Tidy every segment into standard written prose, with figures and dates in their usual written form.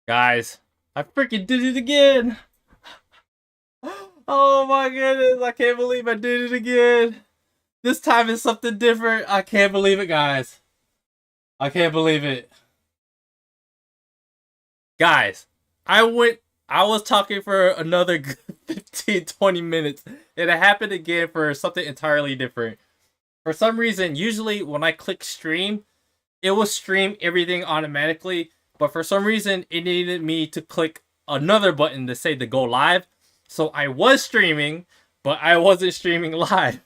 Guys, I freaking did it again! Oh my goodness, I can't believe I did it again! This time is something different. I can't believe it, guys. I can't believe it. Guys, I was talking for another 15, 20 minutes, and it happened again for something entirely different. For some reason, usually when I click stream, it will stream everything automatically, but for some reason, it needed me to click another button to say to go live. So I was streaming, but I wasn't streaming live.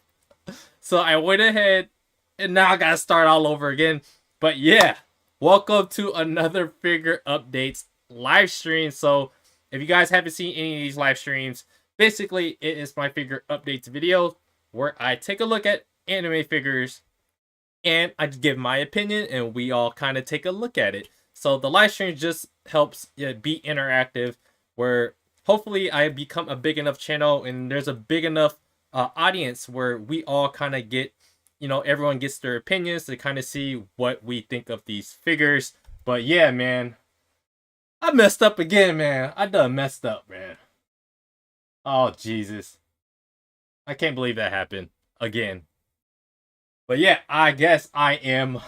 So I went ahead and now I gotta start all over again. But yeah, welcome to another figure updates live stream. So if you guys haven't seen any of these live streams, basically it is my figure updates video where I take a look at anime figures and I give my opinion and we all kind of take a look at it. So the live stream just helps be interactive where hopefully I become a big enough channel and there's a big enough audience where we all kind of get, everyone gets their opinions to kind of see what we think of these figures. But yeah, man, I messed up again, man. I done messed up, man. Oh, Jesus. I can't believe that happened again. But yeah, I guess I am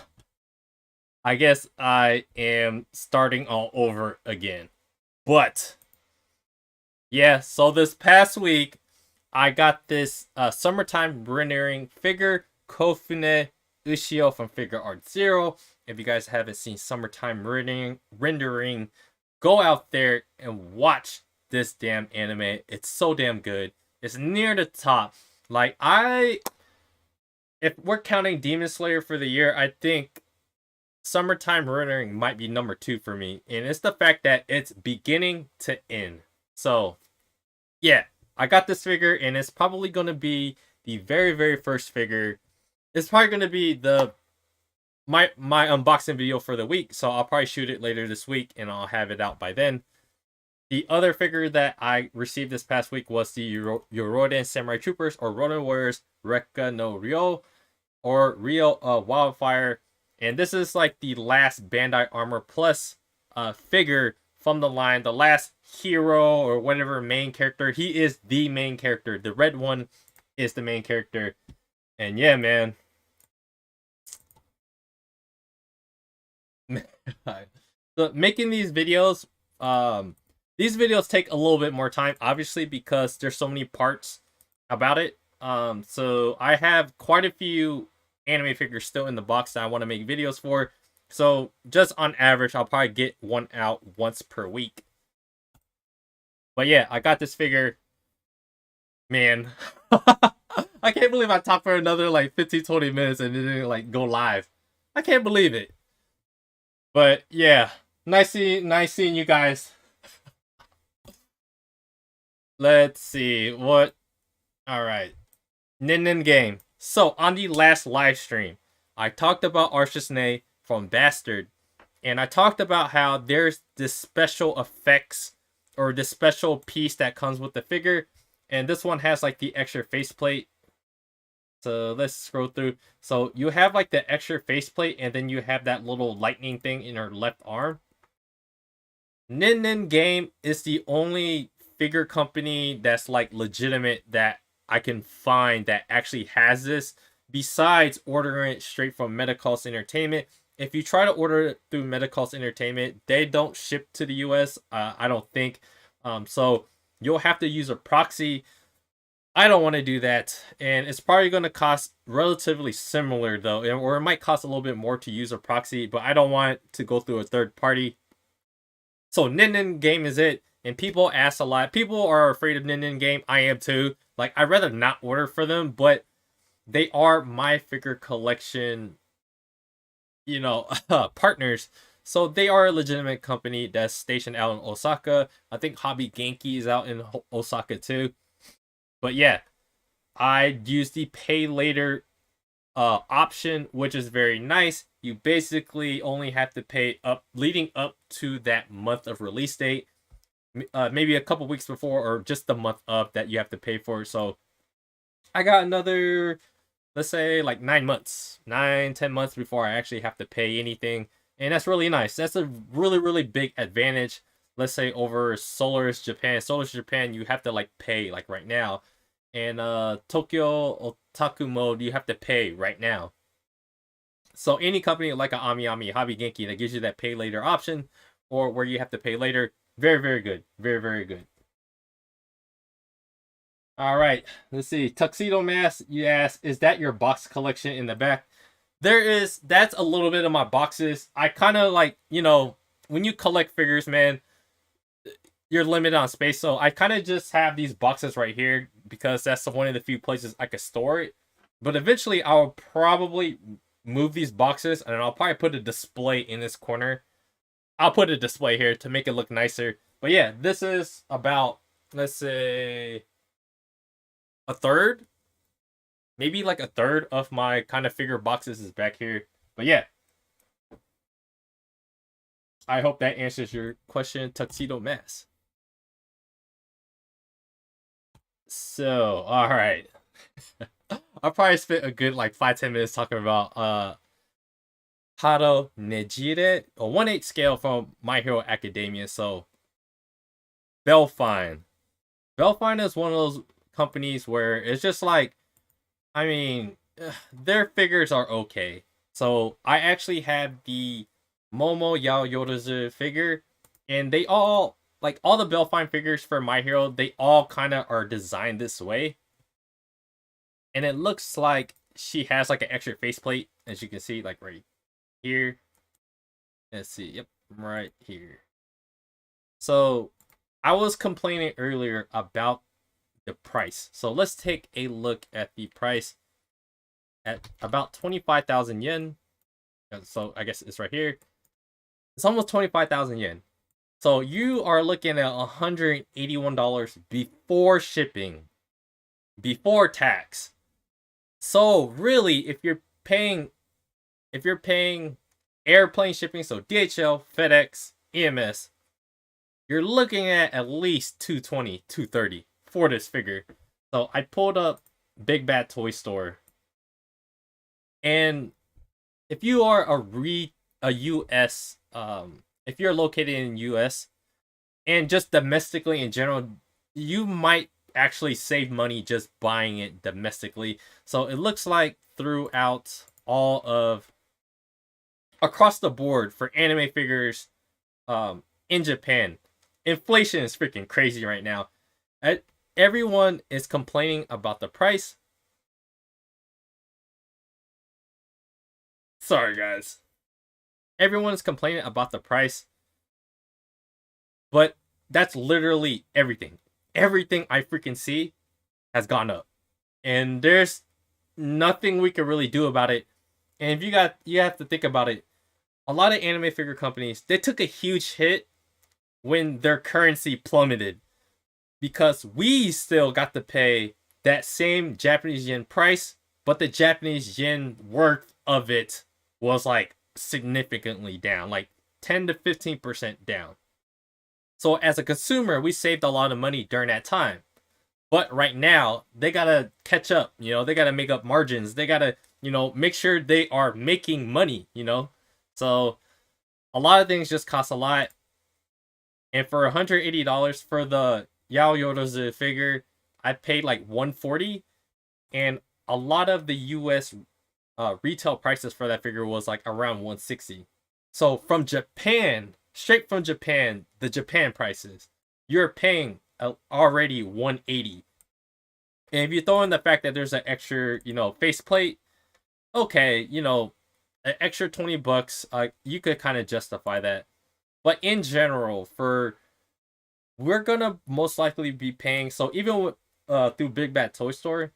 starting all over again. But yeah, so this past week I got this summertime rendering figure, Kofune Ushio from Figure Art Zero. If you guys haven't seen summertime rendering, go out there and watch this damn anime. It's so damn good. It's near the top. Like if we're counting Demon Slayer for the year, I think summertime rendering might be number 2 for me. And it's the fact that it's beginning to end. So yeah, I got this figure and it's probably going to be the very, very first figure. It's probably going to be my unboxing video for the week. So I'll probably shoot it later this week and I'll have it out by then. The other figure that I received this past week was the Yoroden Samurai Troopers or Ronin Warriors Rekka no Ryo or Rio Wildfire. And this is like the last Bandai Armor Plus figure from the line. The last hero or whatever main character. He is the main character. The red one is the main character. And yeah, man. So making these videos take a little bit more time, obviously, because there's so many parts about it. So I have quite a few anime figures still in the box that I want to make videos for. So just on average, I'll probably get one out once per week. But yeah, I got this figure. Man, I can't believe I talked for another like 15, 20 minutes and it didn't like go live. I can't believe it. But yeah, nice seeing you guys. Let's see what. All right, Nin game. So on the last live stream, I talked about Archesne from Bastard, and I talked about how there's this special effects or this special piece that comes with the figure, and this one has like the extra faceplate. So let's scroll through. So you have like the extra faceplate, and then you have that little lightning thing in her left arm. Nin Game is the only figure company that's like legitimate that I can find that actually has this, besides ordering it straight from Metacost Entertainment. If you try to order it through Metacost Entertainment, they don't ship to the US, I don't think. So you'll have to use a proxy. I don't want to do that, and it's probably going to cost relatively similar though, or it might cost a little bit more to use a proxy, but I don't want to go through a third party. So Nin Game is it, and people ask a lot. People are afraid of Nin Game. I am too. Like, I'd rather not order for them, but they are my figure collection, partners. So they are a legitimate company that's stationed out in Osaka. I think Hobby Genki is out in Osaka too. But yeah, I use the pay later option, which is very nice. You basically only have to pay up leading up to that month of release date. Maybe a couple weeks before or just the month of that you have to pay for. So I got another, let's say like 9 months, 10 months before I actually have to pay anything. And that's really nice. That's a really, really big advantage. let's say over Solar's Japan, you have to like pay like right now. And Tokyo Otaku Mode, you have to pay right now. So any company like a Ami Hobby Genki that gives you that pay later option, or where you have to pay later, very, very good. Very, very good. All right, let's see. Tuxedo Mask, you ask, is that your box collection in the back? That's a little bit of my boxes. I kind of like, when you collect figures, man, you're limited on space. So I kind of just have these boxes right here because that's one of the few places I could store it. But eventually I'll probably move these boxes and I'll probably put a display in this corner. I'll put a display here to make it look nicer. But yeah, this is about, let's say, a third, maybe like a third of my kind of figure boxes is back here. But yeah, I hope that answers your question, Tuxedo Mess. So, all right. I'll probably spend a good like 5-10 minutes talking about Haro Nejire, a 1/8 scale from My Hero Academia. So Belfine. Belfine is one of those companies where it's just like, I mean, their figures are okay. So I actually have the Momo Yao Yoruzu figure, and they all, like all the Belfine figures for My Hero, they all kind of are designed this way. And it looks like she has like an extra faceplate, as you can see, like right here. Let's see, yep, right here. So I was complaining earlier about the price. So let's take a look at the price at about 25,000 yen. So I guess it's right here. It's almost 25,000 yen. So you are looking at $181 before shipping, before tax. So really, if you're paying airplane shipping, so DHL, FedEx, EMS, you're looking at least 220, 230 for this figure. So I pulled up Big Bad Toy Store. And if you are a US, if you're located in US and just domestically in general, you might actually save money just buying it domestically. So it looks like throughout all of across the board for anime figures in Japan, inflation is freaking crazy right now. Everyone is complaining about the price. Sorry, guys. Everyone is complaining about the price. But that's literally everything. Everything I freaking see has gone up. And there's nothing we can really do about it. And if you have to think about it. A lot of anime figure companies, they took a huge hit when their currency plummeted. Because we still got to pay that same Japanese yen price, but the Japanese yen worth of it was like significantly down, like 10 to 15% down. So as a consumer, we saved a lot of money during that time. But right now, they gotta catch up, they gotta make up margins. They gotta, make sure they are making money. So a lot of things just cost a lot. And for $180 for the Yao Yoruzu figure, I paid like $140. And a lot of the US retail prices for that figure was like around $160. So from Japan, straight from Japan, the Japan prices, you're paying already $180. And if you throw in the fact that there's an extra, faceplate, okay, an extra $20, you could kind of justify that. But in general, we're gonna most likely be paying. So even with, through Big Bad Toy Store,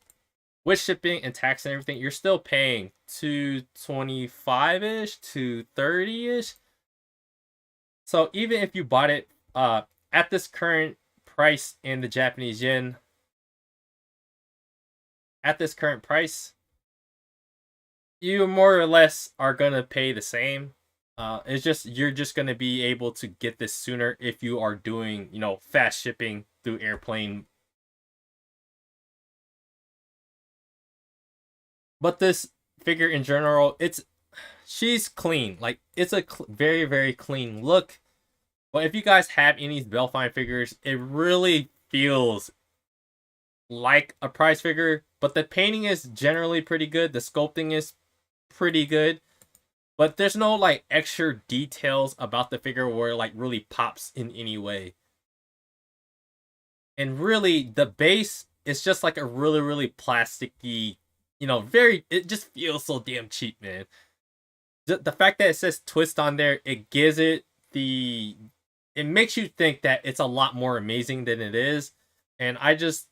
with shipping and tax and everything, you're still paying $225-ish, $230-ish. So even if you bought it at this current price in the Japanese yen, at this current price, you more or less are gonna pay the same. It's just you're just gonna be able to get this sooner if you are doing, fast shipping through airplane. But this figure in general, she's clean. Like it's a very, very clean look. But if you guys have any Belfine figures, it really feels like a prize figure, but the painting is generally pretty good. The sculpting is pretty good, but there's no like extra details about the figure where it like really pops in any way. And really, the base is just like a really plasticky, very. It just feels so damn cheap, man. The fact that it says twist on there, it gives it the. It makes you think that it's a lot more amazing than it is, and I'm just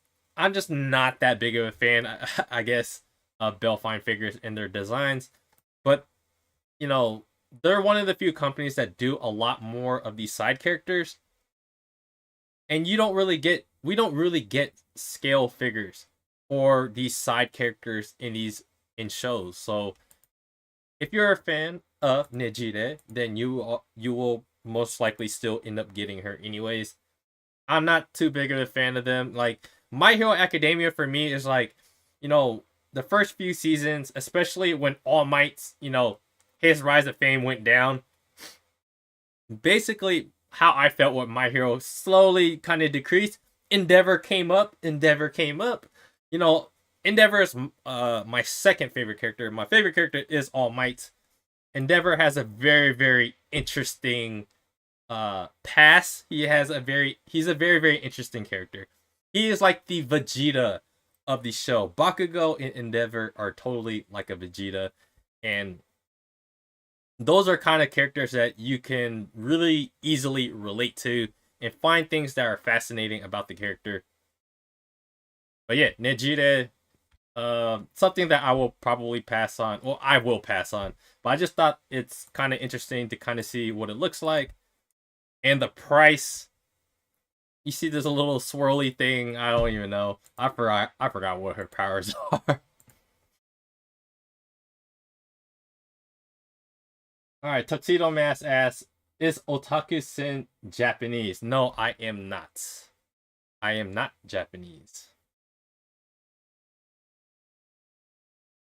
not that big of a fan, I guess, of Belfine figures and their designs. But you know, they're one of the few companies that do a lot more of these side characters, and we don't really get scale figures or these side characters in shows. So if you're a fan of Nejire, then you will most likely still end up getting her anyways. I'm not too big of a fan of them. Like My Hero Academia for me is like, the first few seasons, especially when All Might's, his rise of fame went down. Basically, how I felt with My Hero slowly kind of decreased. Endeavor came up. You know, Endeavor is my second favorite character. My favorite character is All Might. Endeavor has a very interesting past. He's a very interesting character. He is like the Vegeta of the show. Bakugo and Endeavor are totally like a Vegeta, and those are kind of characters that you can really easily relate to and find things that are fascinating about the character. But yeah, Nejire, something that I will probably pass on. Well, I will pass on, but I just thought it's kind of interesting to kind of see what it looks like. And the price, you see there's a little swirly thing. I don't even know. I forgot what her powers are. Alright, Tuxedo Mask asks, is Otaku Sin Japanese? No, I am not. I am not Japanese.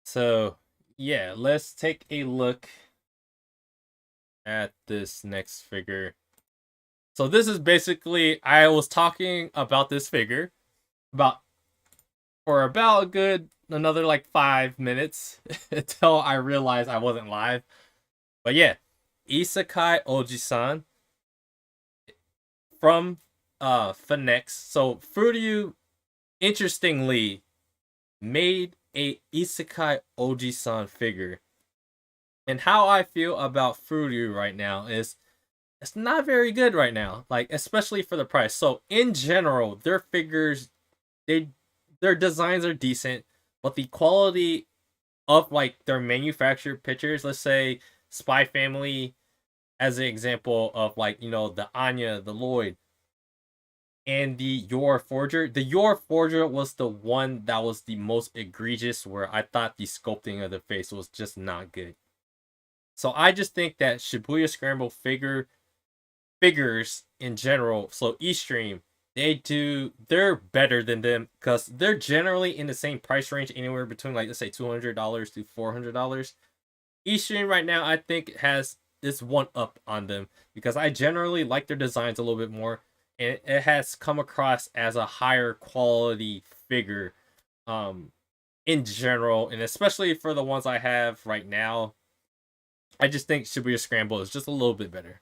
So, yeah, let's take a look at this next figure. So this is basically, I was talking about this figure for about a good another like 5 minutes until I realized I wasn't live. But yeah, Isekai Oji-san from Phoenix. So Furyu, interestingly, made a Isekai Oji-san figure. And how I feel about Furyu right now is it's not very good right now, like especially for the price. So in general, their figures, they their designs are decent, but the quality of like their manufactured pictures, let's say Spy Family as an example of like, the Anya, the Lloyd, and the Yor Forger. The Yor Forger was the one that was the most egregious, where I thought the sculpting of the face was just not good. So I just think that Shibuya Scramble figures in general, so Eastream, they're better than them because they're generally in the same price range, anywhere between like let's say $200 to $400. Eastream right now I think has this one up on them because I generally like their designs a little bit more, and it has come across as a higher quality figure in general, and especially for the ones I have right now. I just think Shibuya Scramble is just a little bit better.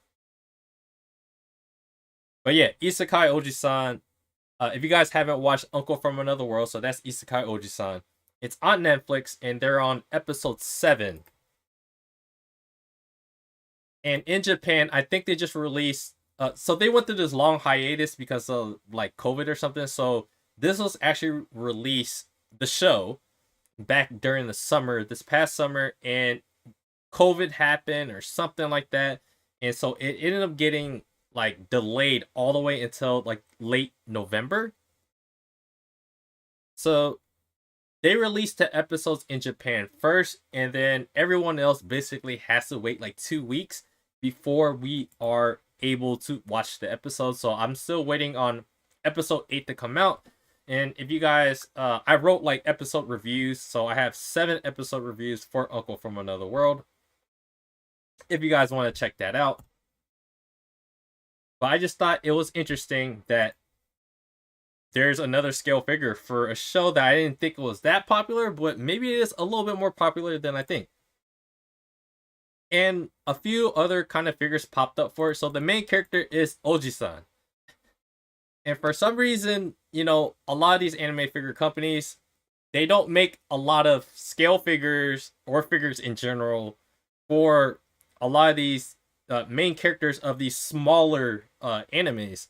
But yeah, Isekai Oji-san. If you guys haven't watched Uncle from Another World, so that's Isekai Oji-san. It's on Netflix, and they're on episode 7. And in Japan, I think they just released. So they went through this long hiatus because of like COVID or something. So this was actually released, the show, back during the summer, this past summer, and COVID happened or something like that, and so it ended up getting like delayed all the way until like late November. So they released the episodes in Japan first, and then everyone else basically has to wait like 2 weeks before we are able to watch the episode. So I'm still waiting on episode 8 to come out. And if you guys, I wrote like episode reviews, so I have 7 episode reviews for Uncle from Another World, if you guys want to check that out. But I just thought it was interesting that there's another scale figure for a show that I didn't think was that popular, but maybe it is a little bit more popular than I think. And a few other kind of figures popped up for it. So the main character is Oji-san. And for some reason, a lot of these anime figure companies, they don't make a lot of scale figures or figures in general for a lot of these main characters of these smaller animes.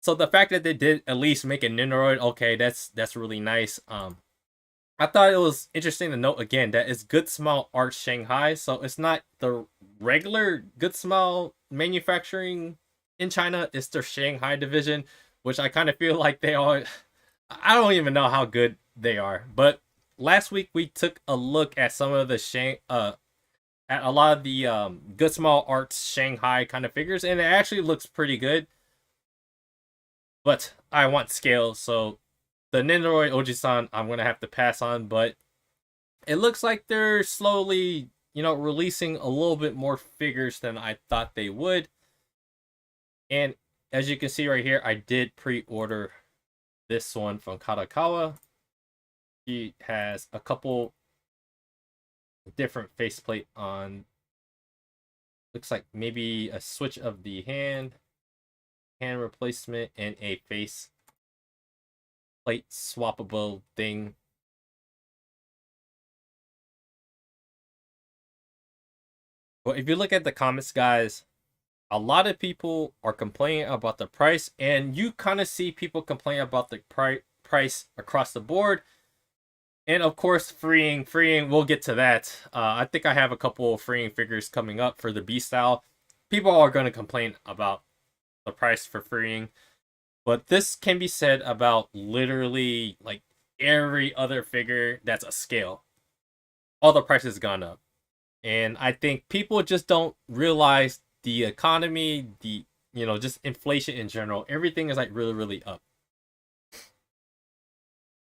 So the fact that they did at least make a Nendoroid, okay, that's really nice. I thought it was interesting to note again that it's Good Smile Art Shanghai, so it's not the regular Good Smile manufacturing in China. It's their Shanghai division, which I kind of feel like they are. I don't even know how good they are. But last week we took a look at some of the at a lot of the Good Smile Arts Shanghai kind of figures, and it actually looks pretty good. But I want scale, so the Nendoroid Oji-san I'm gonna have to pass on. But it looks like they're slowly, releasing a little bit more figures than I thought they would. And as you can see right here, I did pre-order this one from Kadakawa. He has a couple different faceplate on. Looks like maybe a switch of the hand replacement, and a face plate swappable thing. But if you look at the comments, guys, a lot of people are complaining about the price, and you kind of see people complain about the price across the board. And of course, freeing, we'll get to that. I think I have a couple of freeing figures coming up for the B style. People are going to complain about the price for freeing, but this can be said about literally like every other figure that's a scale. All the prices gone up, and I think people just don't realize the economy, the just inflation in general. Everything is like really up.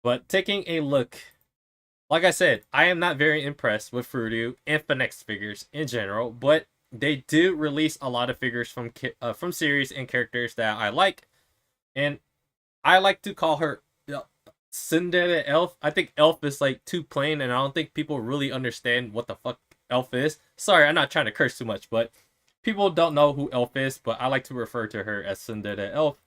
But taking a look, like I said, I am not very impressed with Frudu and Phoenix figures in general, but they do release a lot of figures from series and characters that I like, and I like to call her Tsundere Elf. I think Elf is like too plain, and I don't think people really understand what the fuck Elf is. Sorry, I'm not trying to curse too much, but people don't know who Elf is, but I like to refer to her as Tsundere Elf.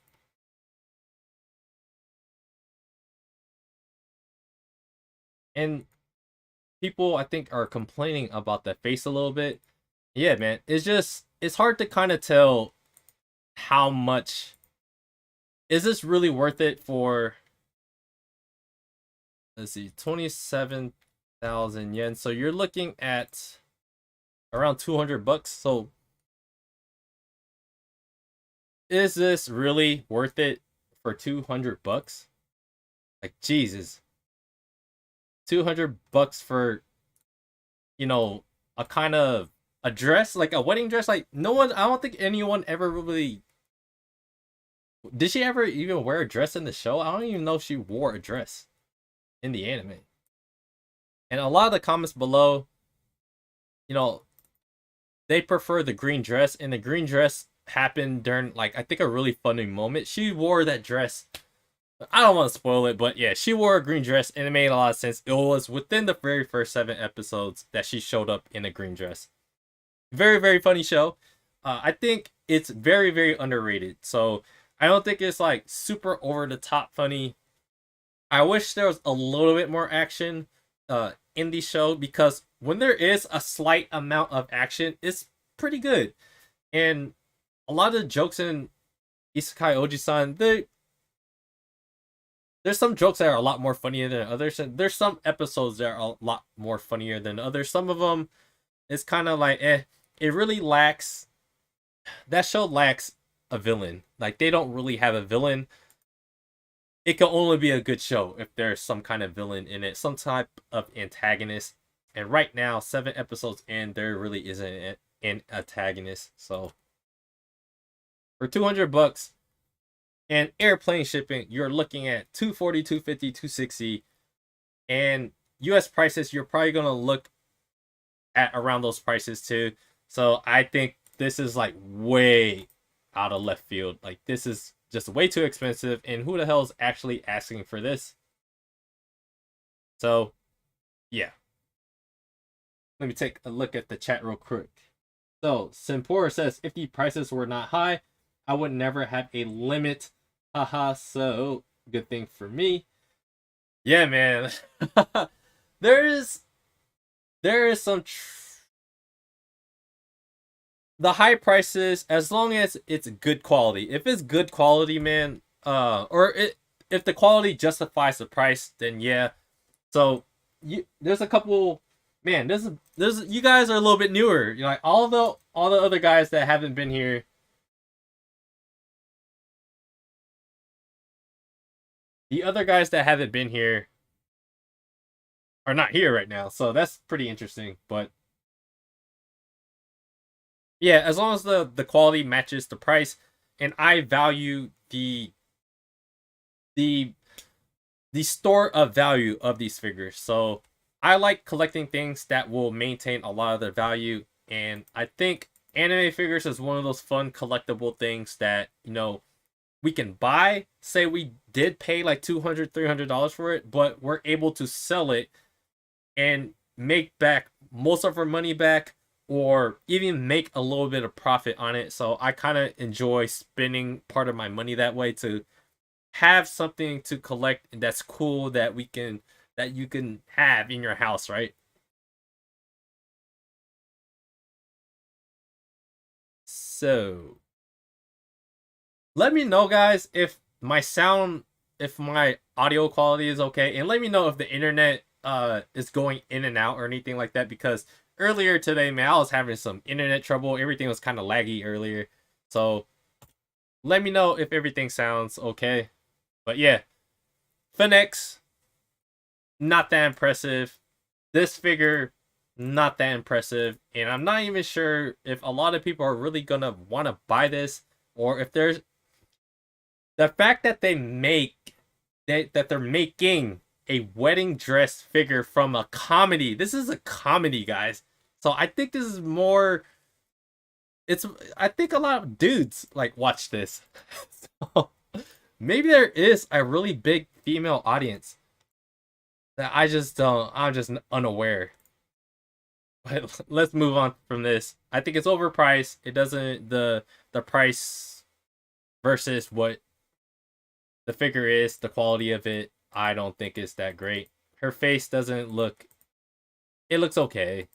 And people, I think, are complaining about the face a little bit. Yeah, man, it's hard to kind of tell how much is this really worth it for. Let's see, 27,000 yen. So you're looking at around $200. So is this really worth it for $200? Like, Jesus, $200 for a kind of a dress, like a wedding dress. Like, no one, I don't think anyone ever really. Did she ever even wear a dress in the show? I don't even know if she wore a dress in the anime. And a lot of the comments below, they prefer the green dress, and the green dress happened during, like, I think a really funny moment. She wore that dress. I don't want to spoil it, but yeah, she wore a green dress, and it made a lot of sense. It was within the very first 7 episodes that she showed up in a green dress. Very funny show. I think it's very underrated. So I don't think it's like super over the top funny. I wish there was a little bit more action in the show, because when there is a slight amount of action, it's pretty good. And a lot of the jokes in Isekai Oji-san, there's some jokes that are a lot more funnier than others, and there's some episodes that are a lot more funnier than others. Some of them, it's kind of like, it really lacks. That show lacks a villain. Like, they don't really have a villain. It can only be a good show if there's some kind of villain in it, some type of antagonist. And right now, 7 episodes in, there really isn't an antagonist. So for $200 and airplane shipping, you're looking at $240, $250, $260, and US prices, you're probably gonna look at around those prices too. So I think this is like way out of left field. Like, this is just way too expensive, and who the hell is actually asking for this? So, yeah. Let me take a look at the chat real quick. So, Simpora says, if the prices were not high, I would never have a limit. Haha, so good thing for me. Yeah, man. there is some the high prices, as long as it's good quality. If it's good quality, man, if the quality justifies the price, then yeah. So there's a couple, man. There's you guys are a little bit newer. You know, like all the other guys that haven't been here. The other guys that haven't been here are not here right now, so that's pretty interesting. But yeah, as long as the quality matches the price, and I value the the store of value of these figures. So I like collecting things that will maintain a lot of their value, and I think anime figures is one of those fun collectible things that, you know, we can buy. Say we did pay like $200-$300 for it, but we're able to sell it and make back most of our money back, or even make a little bit of profit on it. So I kind of enjoy spending part of my money that way, to have something to collect that's cool that you can have in your house, right? So let me know, guys, if my audio quality is okay, and let me know if the internet is going in and out or anything like that, because earlier today, man, I was having some internet trouble. Everything was kind of laggy earlier. So let me know if everything sounds okay. But yeah, Phoenix, not that impressive. This figure, not that impressive. And I'm not even sure if a lot of people are really gonna want to buy this, or if there's the fact that they're making a wedding dress figure from a comedy. This is a comedy, guys. So I think this is more. I think a lot of dudes like watch this. So maybe there is a really big female audience that I just don't. I'm just unaware. But let's move on from this. I think it's overpriced. It doesn't the price versus what the figure is, the quality of it, I don't think is that great. Her face doesn't look. It looks okay.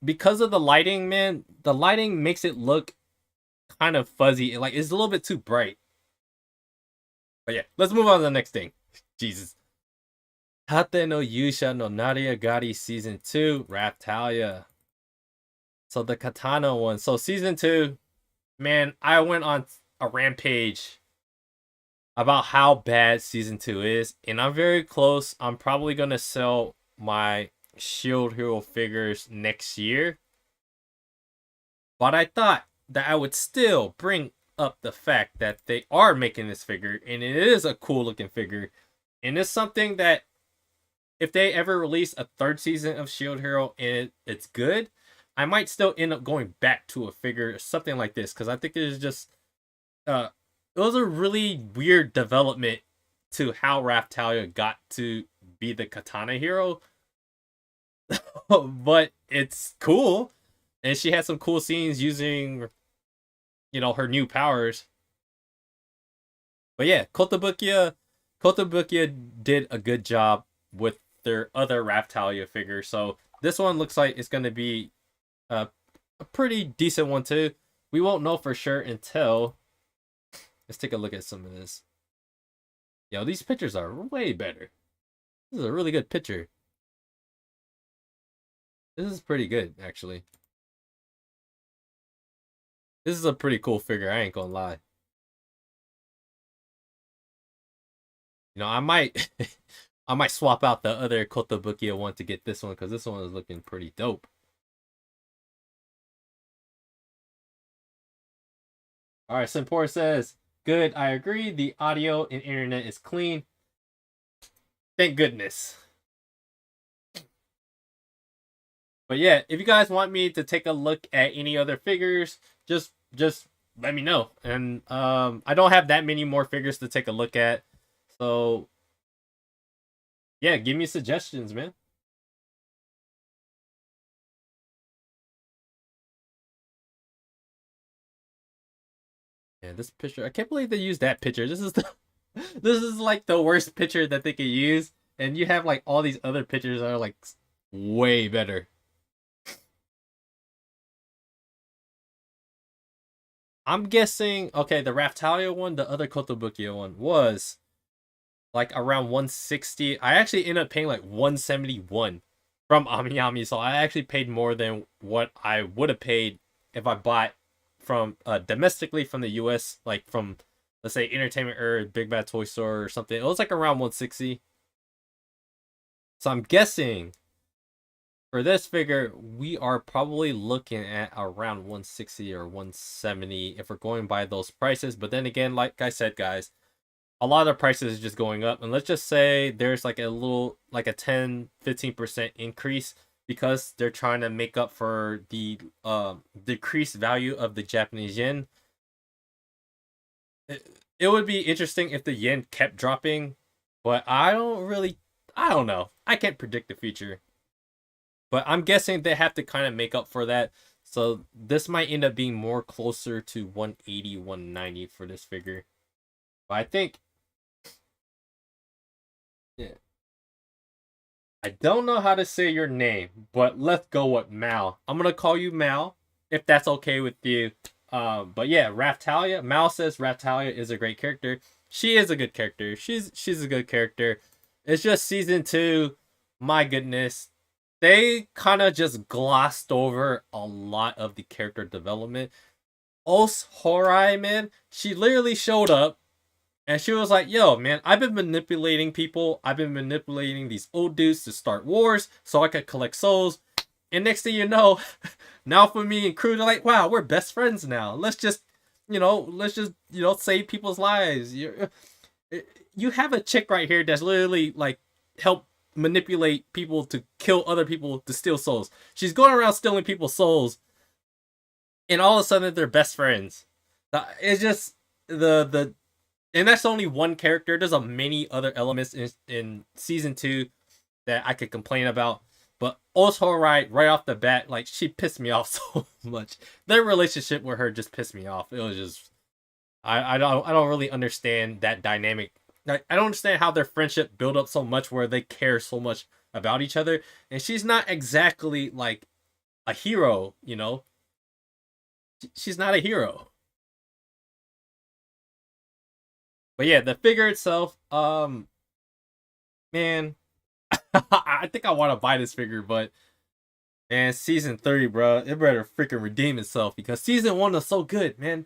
Because of the lighting, man, the lighting makes it look kind of fuzzy. Like, it's a little bit too bright. But yeah, let's move on to the next thing. Jesus. Tate no Yusha no Nariagari Season 2, Raphtalia. So the Katana one. So Season 2, man, I went on a rampage about how bad Season 2 is. And I'm very close. I'm probably going to sell my Shield Hero figures next year. But I thought that I would still bring up the fact that they are making this figure, and it is a cool looking figure, and it's something that if they ever release a third season of Shield Hero and it's good, I might still end up going back to a figure something like this, because I think it was a really weird development to how Raphtalia got to be the katana hero. But it's cool, and she had some cool scenes using, you know, her new powers. But yeah, Kotobukiya did a good job with their other Raphtalia figure. So this one looks like it's going to be a pretty decent one too. We won't know for sure until, let's take a look at some of this. Yo, these pictures are way better. This is a really good picture. This is pretty good, actually. This is a pretty cool figure, I ain't gonna lie. You know, I might I might swap out the other Kotobukiya one to get this one, because this one is looking pretty dope. Alright, Simpor says, good, I agree. The audio and internet is clean. Thank goodness. But yeah, if you guys want me to take a look at any other figures, just let me know. And I don't have that many more figures to take a look at. So yeah, give me suggestions, man. Yeah, this picture. I can't believe they used that picture. This is the this is like the worst picture that they could use. And you have like all these other pictures that are like way better. I'm guessing okay, the Raphtalia one, the other Kotobukiya one was like around 160. I actually ended up paying like 171 from Amiyami, so I actually paid more than what I would have paid if I bought from domestically from the US, like from let's say Entertainment or Big Bad Toy Store or something. It was like around 160. So I'm guessing for this figure, we are probably looking at around 160 or 170 if we're going by those prices. But then again, like I said, guys, a lot of the prices is just going up. And let's just say there's like a little, like a 10-15% increase because they're trying to make up for the decreased value of the Japanese yen. It would be interesting if the yen kept dropping, but I don't know. I can't predict the future. But I'm guessing they have to kind of make up for that. So this might end up being more closer to 180, 190 for this figure. But I think, yeah, I don't know how to say your name, but let's go with Mal. I'm gonna call you Mal, if that's okay with you. But yeah, Raphtalia. Mal says Raphtalia is a great character. She is a good character. She's a good character. It's just season two. My goodness, they kind of just glossed over a lot of the character development. Os Horai, man, she literally showed up and she was like, yo, man, I've been manipulating people. I've been manipulating these old dudes to start wars so I could collect souls. And next thing you know, now for me and crew, they're like, wow, we're best friends now. Let's just save people's lives. You have a chick right here that's literally like help manipulate people to kill other people to steal souls. She's going around stealing people's souls, and all of a sudden they're best friends. It's just the and that's only one character. There's a many other elements in season two that I could complain about. But also right off the bat, like she pissed me off so much. Their relationship with her just pissed me off. It was just I don't really understand that dynamic. I don't understand how their friendship built up so much where they care so much about each other. And she's not exactly like a hero, you know. She's not a hero. But yeah, the figure itself, man, I think I want to buy this figure, but man, season 3, bro, it better freaking redeem itself because season 1 was so good, man.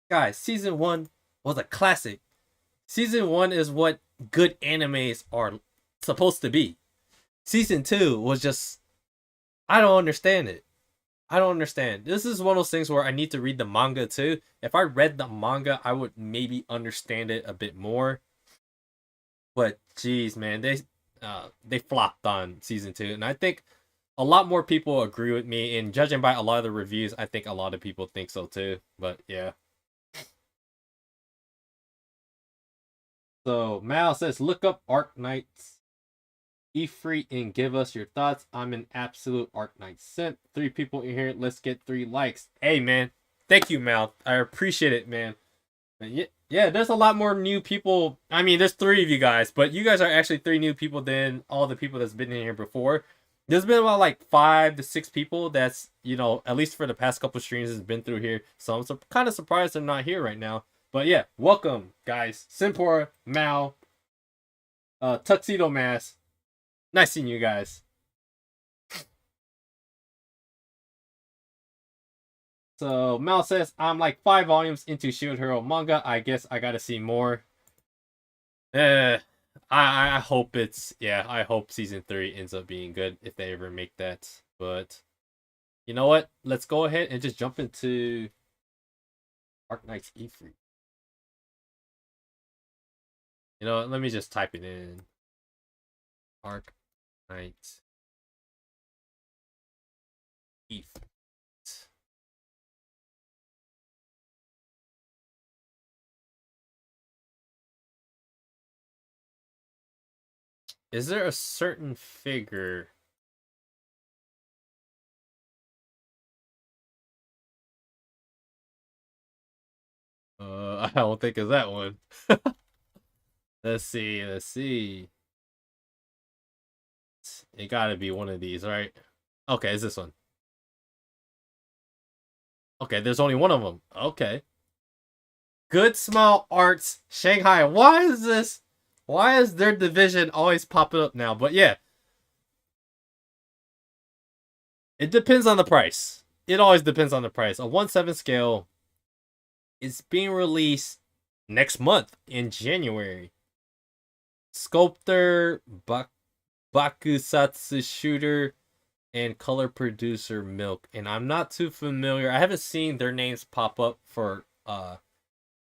Guys, season 1 was a classic. Season 1 is what good animes are supposed to be. Season 2 was just, I don't understand it. I don't understand. This is one of those things where I need to read the manga too. If I read the manga, I would maybe understand it a bit more. But geez, man, they flopped on season 2, and I think a lot more people agree with me. And judging by a lot of the reviews, I think a lot of people think so too. But yeah. So Mal says, look up Arc Knights Ifrit and give us your thoughts. I'm an absolute Arc Knight simp. 3 people in here. Let's get 3 likes. Hey man, thank you, Mal. I appreciate it, man. Yeah, there's a lot more new people. I mean, there's 3 of you guys, but you guys are actually 3 new people than all the people that's been in here before. There's been about like 5 to 6 people that's, at least for the past couple streams has been through here. So I'm kind of surprised they're not here right now. But yeah, welcome, guys. Simpora, Mal, Tuxedo Mask. Nice seeing you guys. So Mal says, I'm like 5 volumes into Shield Hero manga. I guess I gotta see more. Eh, I hope I hope season 3 ends up being good if they ever make that. But you know what? Let's go ahead and just jump into Arc Knight's E3. Let me just type it in. Arc Knight E3. Is there a certain figure? I don't think it's that one. Let's see. Let's see. It gotta be one of these, right? Okay, it's this one. Okay, there's only one of them. Okay. Good Smile Arts Shanghai. Why is this? Why is their division always popping up now? But yeah, it depends on the price. It always depends on the price. A 1/7 scale is being released next month in January. Sculptor, Bakusatsu Shooter, and color producer Milk. And I'm not too familiar. I haven't seen their names pop up for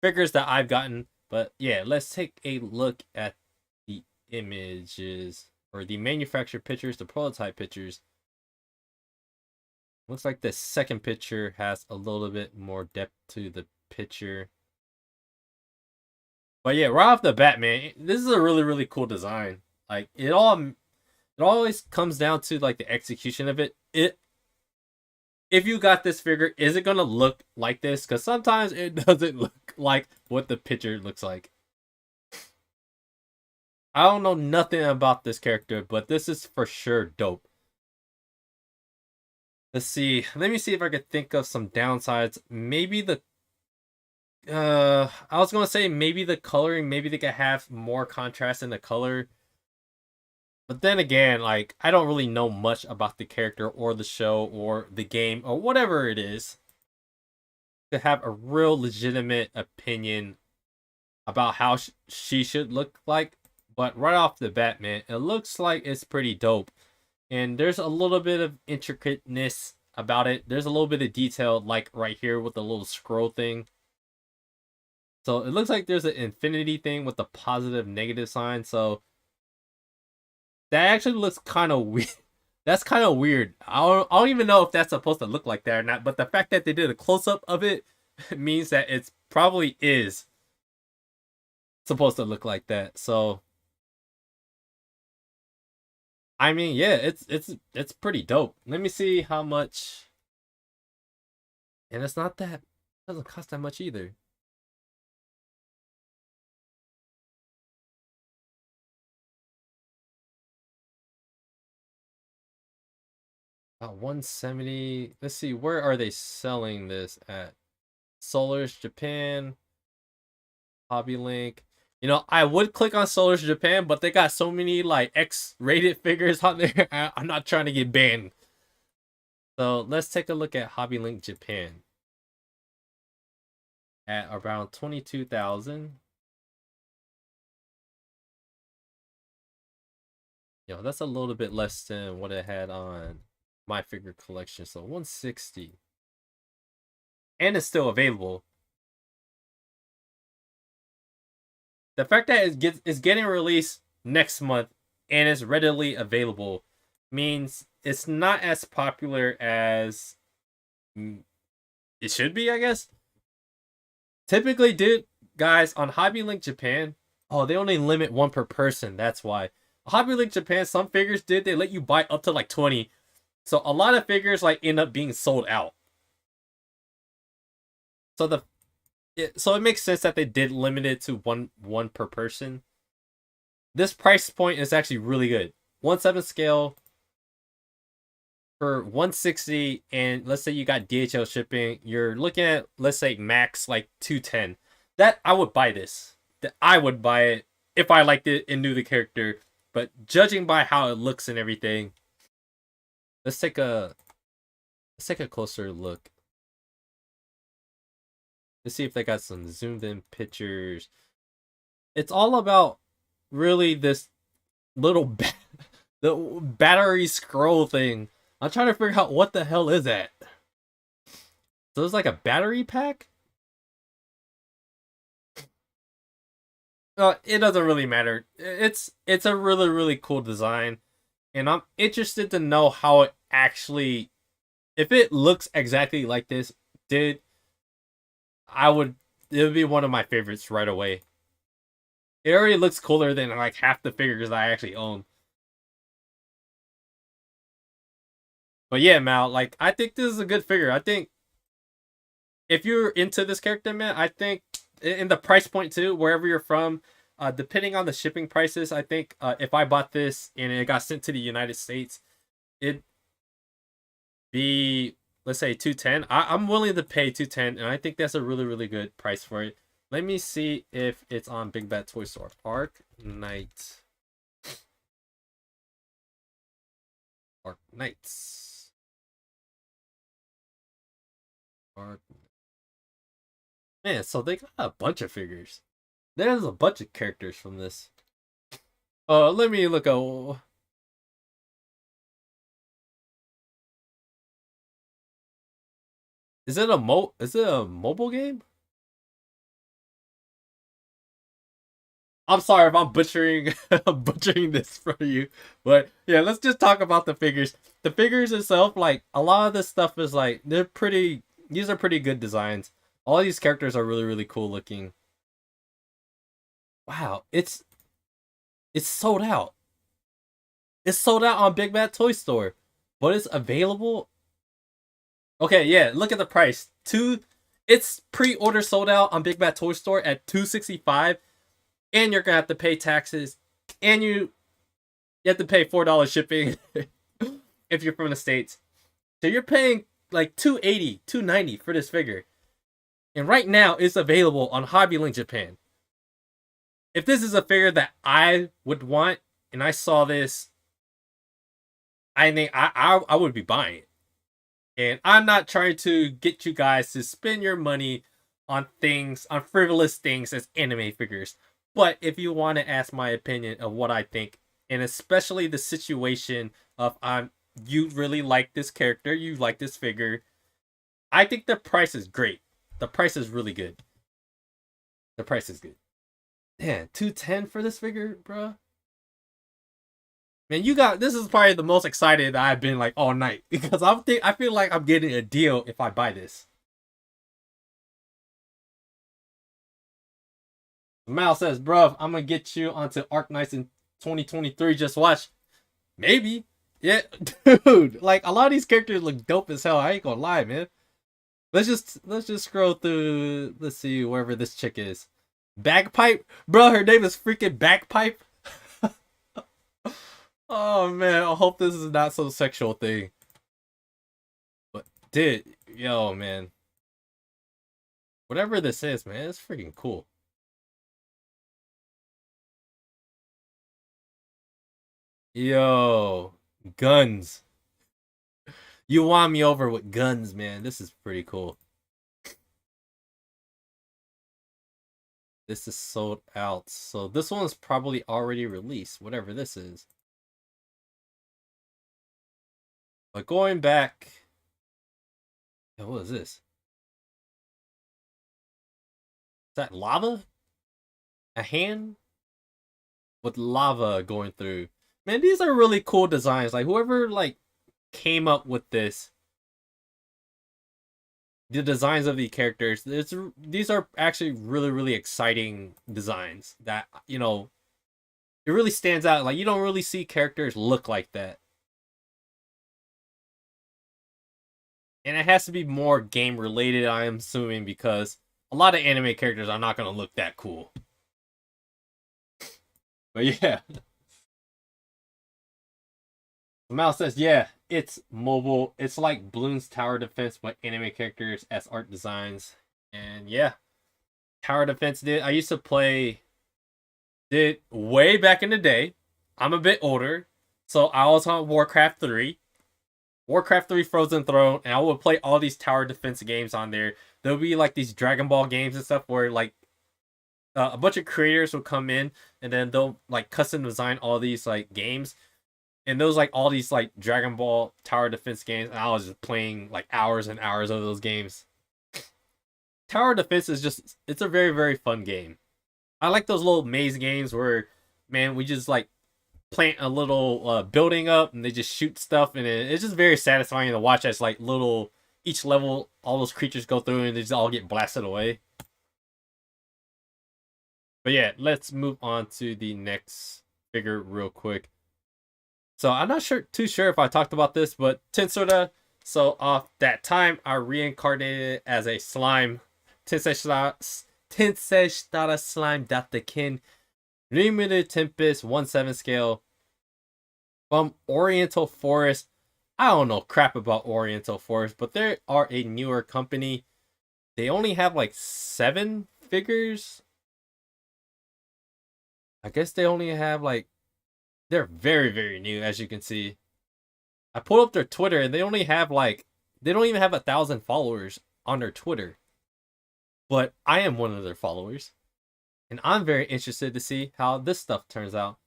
figures that I've gotten. But yeah, let's take a look at the images or the manufactured pictures, the prototype pictures. Looks like the second picture has a little bit more depth to the picture. But yeah, right off the bat, man, this is a really cool design. Like it always comes down to like the execution of it. If you got this figure, is it gonna look like this? Because sometimes it doesn't look like what the picture looks like. I don't know nothing about this character, but this is for sure dope. Let's see. Let me see if I could think of some downsides. Maybe the I was gonna say maybe the coloring, maybe they could have more contrast in the color. But then again, like I don't really know much about the character or the show or the game or whatever it is to have a real legitimate opinion about how she should look like. But right off the bat, man, it looks like it's pretty dope. And there's a little bit of intricateness about it. There's a little bit of detail, like right here with the little scroll thing. So it looks like there's an infinity thing with the positive negative sign. So that actually looks kind of weird. That's kind of weird. I don't even know if that's supposed to look like that or not. But the fact that they did a close up of it means that it's probably is supposed to look like that. So I mean, yeah, it's pretty dope. Let me see how much. And it's not that, it doesn't cost that much either. About 170. Let's see, where are they selling this at? Solar's Japan, Hobby Link. You know, I would click on Solar's Japan, but they got so many like X-rated figures on there. I'm not trying to get banned. So let's take a look at Hobby Link Japan at around 22,000. Yo, that's a little bit less than what it had on my figure collection. So 160. And it's still available. The fact that it's getting released next month and it's readily available means it's not as popular as it should be, I guess. Typically, dude, guys, on Hobby Link Japan, oh, they only limit one per person. That's why. Hobby Link Japan, some figures they let you buy up to like 20. So a lot of figures like end up being sold out. So so it makes sense that they did limit it to one per person. This price point is actually really good. 1/7 scale for 160, and let's say you got DHL shipping, you're looking at, let's say, max like 210. That I would buy this. That I would buy it if I liked it and knew the character. But judging by how it looks and everything, let's take a closer look. Let's see if they got some zoomed in pictures. It's all about really this little the battery scroll thing. I'm trying to figure out what the hell is that. So it's like a battery pack? It doesn't really matter. It's a really cool design, and I'm interested to know how it actually, if it looks exactly like this did, it would be one of my favorites right away. It already looks cooler than like half the figures I actually own. But yeah, Mal, like I think this is a good figure. I think if you're into this character, man, I think in the price point too, wherever you're from, depending on the shipping prices, I think if I bought this and it got sent to the United States, it'd be, let's say, 210. I'm willing to pay 210, and I think that's a really really good price for it. Let me see if it's on Big Bad Toy Store. Arc Knight. Arc Knights. Arc. Man, so they got a bunch of figures. There's a bunch of characters from this. Let me look at. Is it a mobile game? I'm sorry if I'm butchering butchering this for you, but yeah, let's just talk about the figures. The figures itself, like a lot of this stuff is like they're pretty. These are pretty good designs. All these characters are really really cool looking. Wow, it's sold out. It's sold out on Big Bad Toy Store, but it's available. Okay, yeah, look at the price. It's pre-order sold out on Big Bad Toy Store at 265, and you're gonna have to pay taxes, and you have to pay $4 shipping if you're from the States. So you're paying like 280, 290 for this figure. And right now it's available on Hobby Link Japan. If this is a figure that I would want and I saw this, I think I would be buying it. And I'm not trying to get you guys to spend your money on things, on frivolous things as anime figures. But if you want to ask my opinion of what I think, and especially the situation of you really like this character, you like this figure, I think the price is great. The price is really good. The price is good. Man, 210 for this figure, bro. Man, this is probably the most excited I've been like all night because I feel like I'm getting a deal if I buy this. Mal says, "Bruv, I'm gonna get you onto Arc Knights in 2023. Just watch, maybe, yeah, dude. Like a lot of these characters look dope as hell. I ain't gonna lie, man. Let's just scroll through. Let's see wherever this chick is. Bagpipe, bro. Her name is freaking Bagpipe. Oh man, I hope this is not some sexual thing. But yo man, whatever this is, man, it's freaking cool. Yo, guns. You won me over with guns, man. This is pretty cool. This is sold out. So this one's probably already released, whatever this is. But going back, what is this? Is that lava? A hand with lava going through. Man, these are really cool designs. Like whoever like came up with this, the designs of the characters, these are actually really really exciting designs that it really stands out. Like you don't really see characters look like that. And it has to be more game related, I am assuming, because a lot of anime characters are not going to look that cool. But yeah. Mal says, yeah, it's mobile. It's like Bloons Tower Defense, but anime characters as art designs. And yeah, Tower Defense I used to play did way back in the day. I'm a bit older, so I was on Warcraft 3. Warcraft 3 Frozen Throne, and I would play all these tower defense games on there. There'll be like these Dragon Ball games and stuff where like a bunch of creators will come in and then they'll like custom design all these like games. And those like all these like Dragon Ball tower defense games, and I was just playing like hours and hours of those games. Tower defense is it's a very very fun game. I like those little maze games where man we just like plant a little building up and they just shoot stuff, and it's just very satisfying to watch as like little each level all those creatures go through and they just all get blasted away. But yeah, let's move on to the next figure real quick. So I'm not too sure if I talked about this, but Tensura. So off that time, I reincarnated as a slime. Tensei slime Datakin. Limited Tempest 1/7 scale from Oriental Forest. I don't know crap about Oriental Forest, but they are a newer company. They only have like 7 figures. I guess they only have like, they're very, very new, as you can see. I pulled up their Twitter and they only have like, they don't even have 1,000 followers on their Twitter. But I am one of their followers. And I'm very interested to see how this stuff turns out.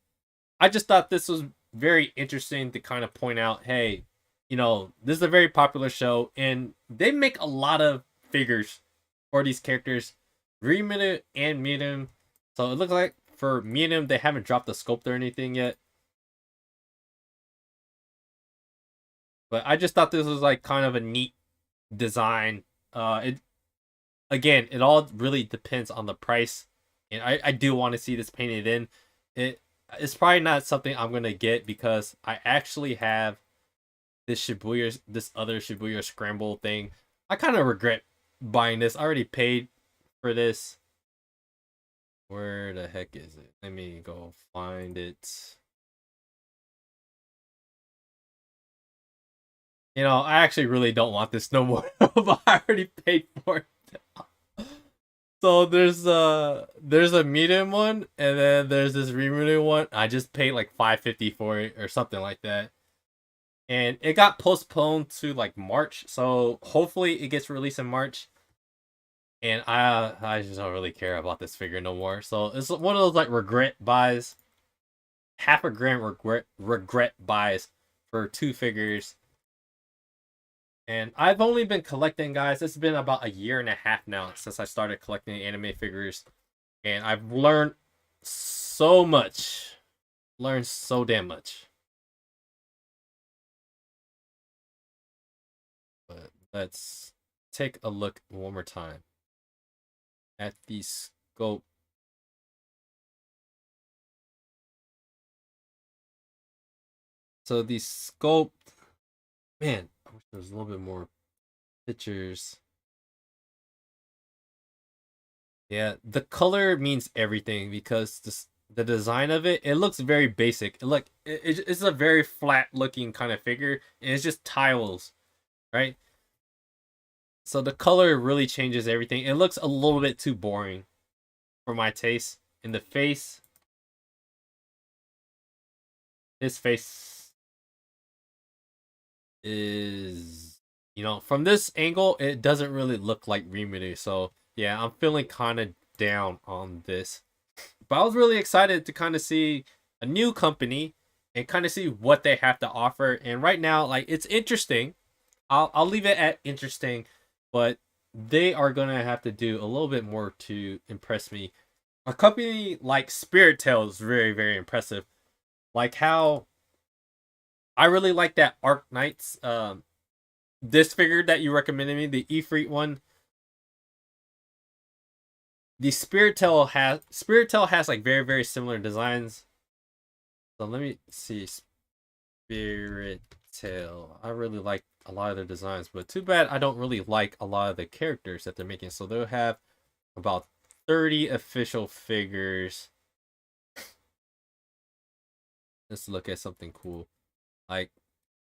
I just thought this was very interesting to kind of point out, hey, this is a very popular show and they make a lot of figures for these characters, Reminu and Medium. So it looks like for Medium, they haven't dropped the sculpt or anything yet. But I just thought this was like kind of a neat design. It again, it all really depends on the price, and I do want to see this painted in. It's probably not something I'm gonna get because I actually have this other Shibuya Scramble thing. I kind of regret buying this. I already paid for this. Where the heck is it? Let me go find it. I actually really don't want this no more, but I already paid for it. So there's a medium one, and then there's this Rimuru one. I just paid like 550 for it or something like that, and it got postponed to like March. So hopefully it gets released in March. And I just don't really care about this figure no more. So it's one of those like regret buys, half a grand regret buys for 2 figures. And I've only been collecting, guys. It's been about a year and a half now since I started collecting anime figures, and I've learned so much. Learned so damn much. But let's take a look one more time at the scope. So the scope, man, I wish there was a little bit more pictures. Yeah, the color means everything because the design of it looks very basic. It's a very flat looking kind of figure, and it's just tiles, right? So the color really changes everything. It looks a little bit too boring for my taste. In the face, his face is, from this angle, it doesn't really look like Rimuru. So yeah, I'm feeling kind of down on this. But I was really excited to kind of see a new company and kind of see what they have to offer. And right now, like, it's interesting. I'll leave it at interesting, but they are gonna have to do a little bit more to impress me. A company like Spirit Tail is very, very impressive. Like how I really like that Arc Knights this figure that you recommended me, the Ifrit one. The Spirit Tail has like very, very similar designs. So let me see. Spirit Tail. I really like a lot of their designs, but too bad I don't really like a lot of the characters that they're making. So they'll have about 30 official figures. Let's look at something cool. Like,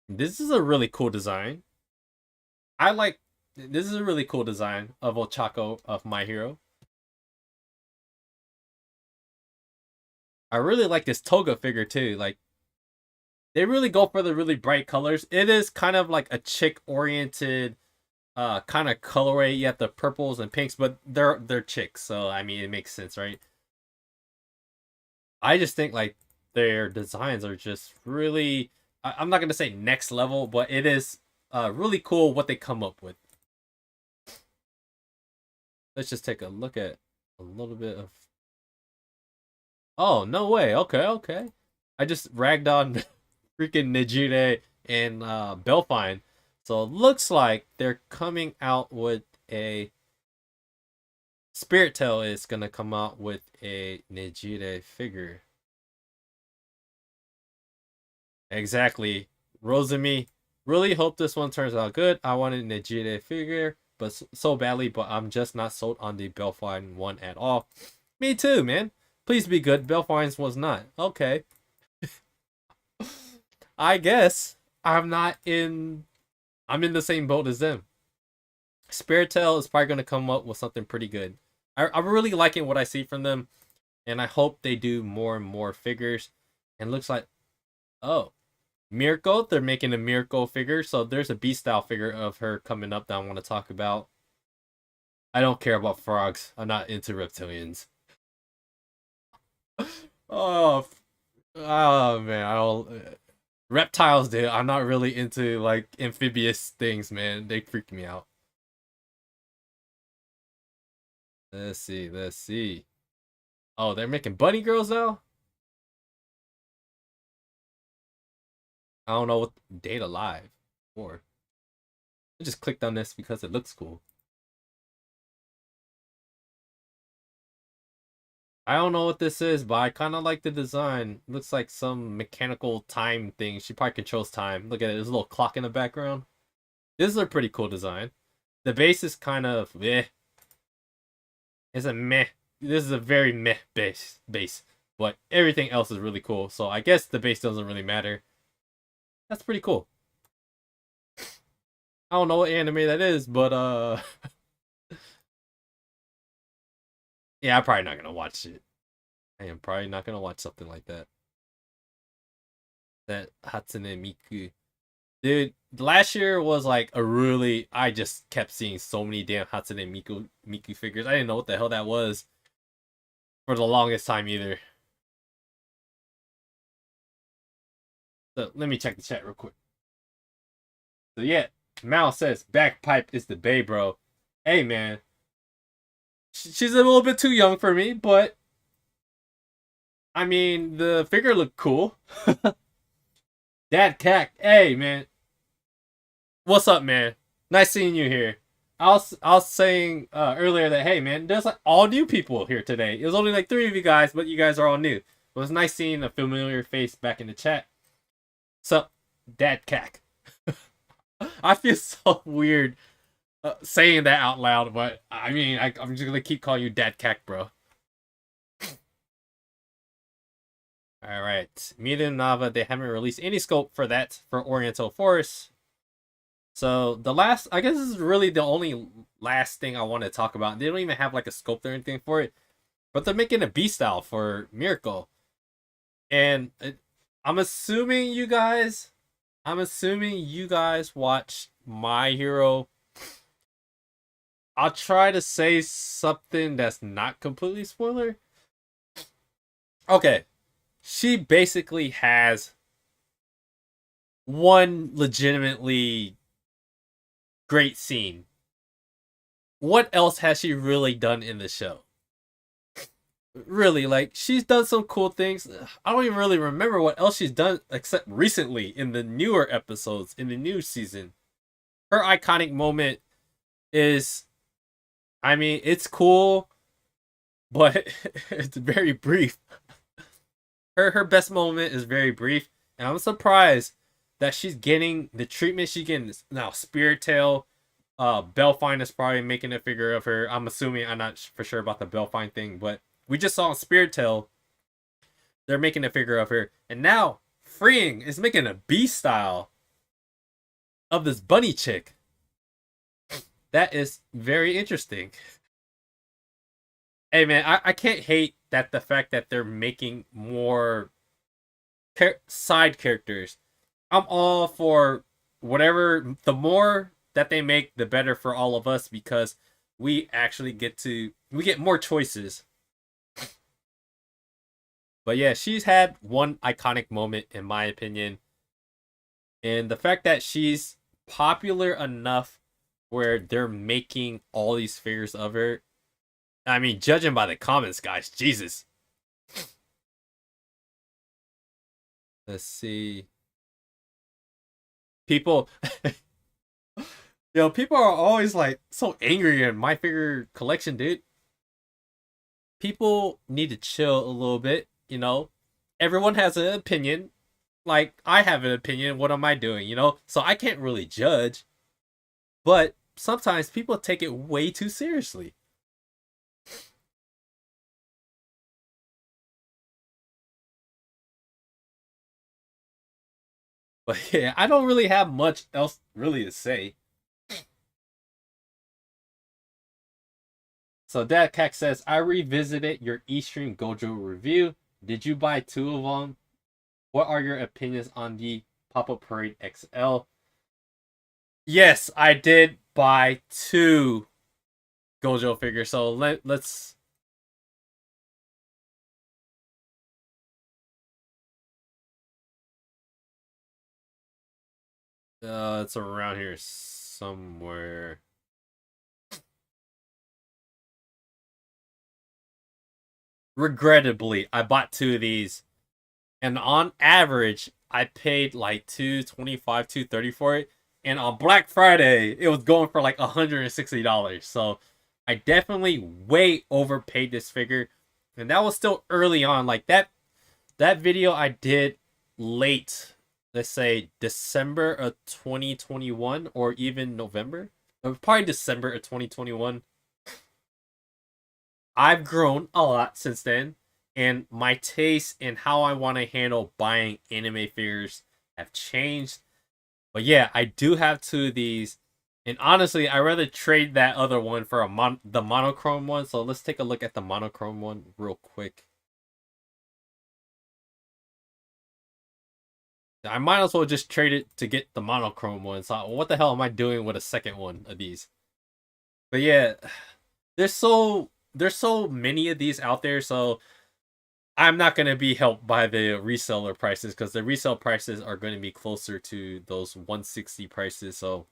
this is a really cool design. I like, this is a really cool design of Ochako of My Hero. I really like this Toga figure too. Like, they really go for the really bright colors. It is kind of like a chick oriented kind of colorway. You have the purples and pinks, but they're chicks, so I mean it makes sense, right? I just think like their designs are just really, I'm not gonna say next level, but it is really cool what they come up with. Let's just take a look at a little bit of, oh no way, okay, okay. I just ragged on freaking Nejire and Belfine. So it looks like they're coming out with a Spirit Tail is gonna come out with a Nejire figure. Exactly. Rosemi, really hope this one turns out good. I wanted a Nejire figure, but so badly, but I'm just not sold on the Belfine one at all. Me too, man. Please be good. Belfine's was not. Okay. I guess I'm in the same boat as them. Spirit Tail is probably gonna come up with something pretty good. I'm really liking what I see from them, and I hope they do more and more figures. And looks like, oh, Miracle, they're making a Miracle figure, so there's a Beast style figure of her coming up that I want to talk about. I don't care about frogs. I'm not into reptilians. Oh, oh man, I'll reptiles, dude. I'm not really into like amphibious things, man. They freak me out. Let's see, let's see. Oh, they're making bunny girls now? I don't know what data live for. I just clicked on this because it looks cool. I don't know what this is, but I kind of like the design. Looks like some mechanical time thing. She probably controls time. Look at it. There's a little clock in the background. This is a pretty cool design. The base is kind of meh. It's a meh. This is a very meh base. But everything else is really cool. So I guess the base doesn't really matter. That's pretty cool. I don't know what anime that is, but yeah, I'm probably not gonna watch it. I am probably not gonna watch something like that. That Hatsune Miku. Dude, last year was like a really I just kept seeing so many damn Hatsune Miku figures. I didn't know what the hell that was for the longest time either. So let me check the chat real quick. So yeah, Mal says bagpipe is the bae, bro. Hey man, she's a little bit too young for me, but I mean the figure looked cool. Dad cack, hey man, what's up, man? Nice seeing you here. I was saying earlier that hey man, there's like all new people here today. It was only like 3 of you guys, but you guys are all new. It was nice seeing a familiar face back in the chat. So, Dad cack. I feel so weird saying that out loud, but I mean, I'm just gonna keep calling you Dad Cack, bro. All right, Mirin Nava. They haven't released any scope for that for Oriental Force. So the last, I guess, this is really the only last thing I want to talk about. They don't even have like a scope or anything for it, but they're making a B style for Miracle, and I'm assuming you guys, watch My Hero. I'll try to say something that's not completely spoiler. Okay. She basically has one legitimately great scene. What else has she really done in the show? Really, like, she's done some cool things. I don't even really remember what else she's done except recently in the newer episodes, in the new season. Her iconic moment is, I mean, it's cool, but it's very brief. Her best moment is very brief, and I'm surprised that she's getting the treatment she's getting now. Spirit Tail, Belfine is probably making a figure of her. I'm assuming, I'm not for sure about the Belfine thing, but we just saw Spirit Tail. They're making a figure of her, and now Freeing is making a B style of this bunny chick. That is very interesting. Hey man, I can't hate that the fact that they're making more side characters. I'm all for whatever. The more that they make, the better for all of us because we actually we get more choices. But yeah, she's had one iconic moment in my opinion, and the fact that she's popular enough where they're making all these figures of her. I mean, judging by the comments, guys, Jesus. Let's see. People, people are always like so angry in my figure collection, dude. People need to chill a little bit, Everyone has an opinion. like I have an opinion. What am I doing? So I can't really judge. But sometimes people take it way too seriously. But yeah, I don't really have much else really to say. So Dad Cack says, I revisited your Eastern Gojo review. Did you buy two of them? What are your opinions on the Pop-Up Parade XL? Yes, I did buy two Gojo figures. So let's. It's around here somewhere. Regrettably, I bought two of these, and on average, I paid like 225, 230 for it. And on Black Friday, it was going for like $160. So I definitely way overpaid this figure. And that was still early on. Like that video I did late, let's say December of 2021 or even November. Probably December of 2021. I've grown a lot since then, and my taste and how I want to handle buying anime figures have changed. But yeah, I do have two of these, and honestly, I rather trade that other one for the monochrome one. So let's take a look at the monochrome one real quick. I might as well just trade it to get the monochrome one. So what the hell am I doing with a second one of these? But yeah, there's so many of these out there, so I'm not gonna be helped by the reseller prices because the resale prices are going to be closer to those 160 prices. So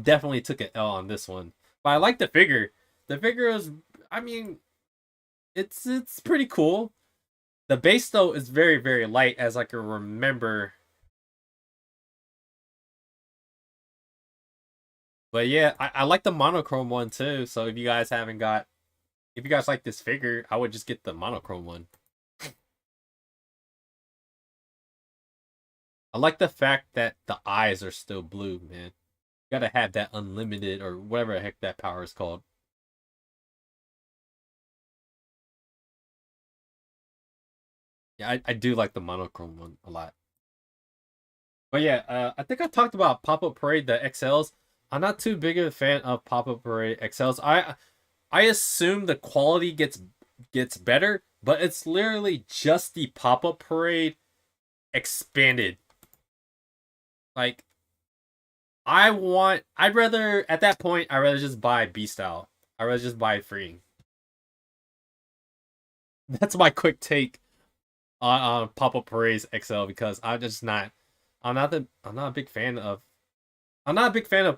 definitely took an L on this one. But I like the figure. The figure is, I mean, it's pretty cool. The base though is very very light, as I can remember. But yeah, I like the monochrome one too. So if you guys like this figure, I would just get the monochrome one. I like the fact that the eyes are still blue, man. You gotta have that unlimited or whatever the heck that power is called. Yeah, I do like the monochrome one a lot. But yeah, I think I talked about Pop-Up Parade, the XLs. I'm not too big of a fan of Pop-Up Parade XLs. I assume the quality gets better, but it's literally just the Pop-Up Parade expanded. Like I'd rather at that point I'd rather just buy B style. I'd rather just buy freeing. That's my quick take on Pop-Up Parade's XL because I'm not a big fan of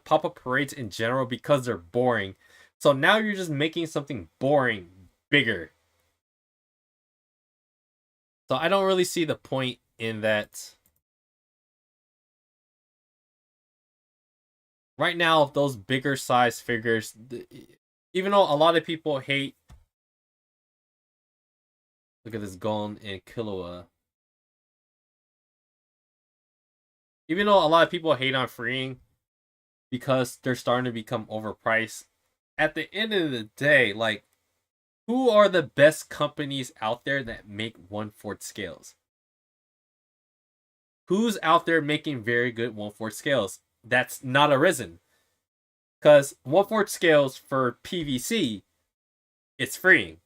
Pop-Up Parades in general because they're boring. So now you're just making something boring bigger. So I don't really see the point in that. Right now, those bigger size figures, even though a lot of people hate. Look at this Gon and Killua. Even though a lot of people hate on freeing because they're starting to become overpriced, at the end of the day, like, who are the best companies out there that make 1/4 scales? Who's out there making very good 1/4 scales? That's not Arisen. Because 1/4 scales for PVC, it's freeing.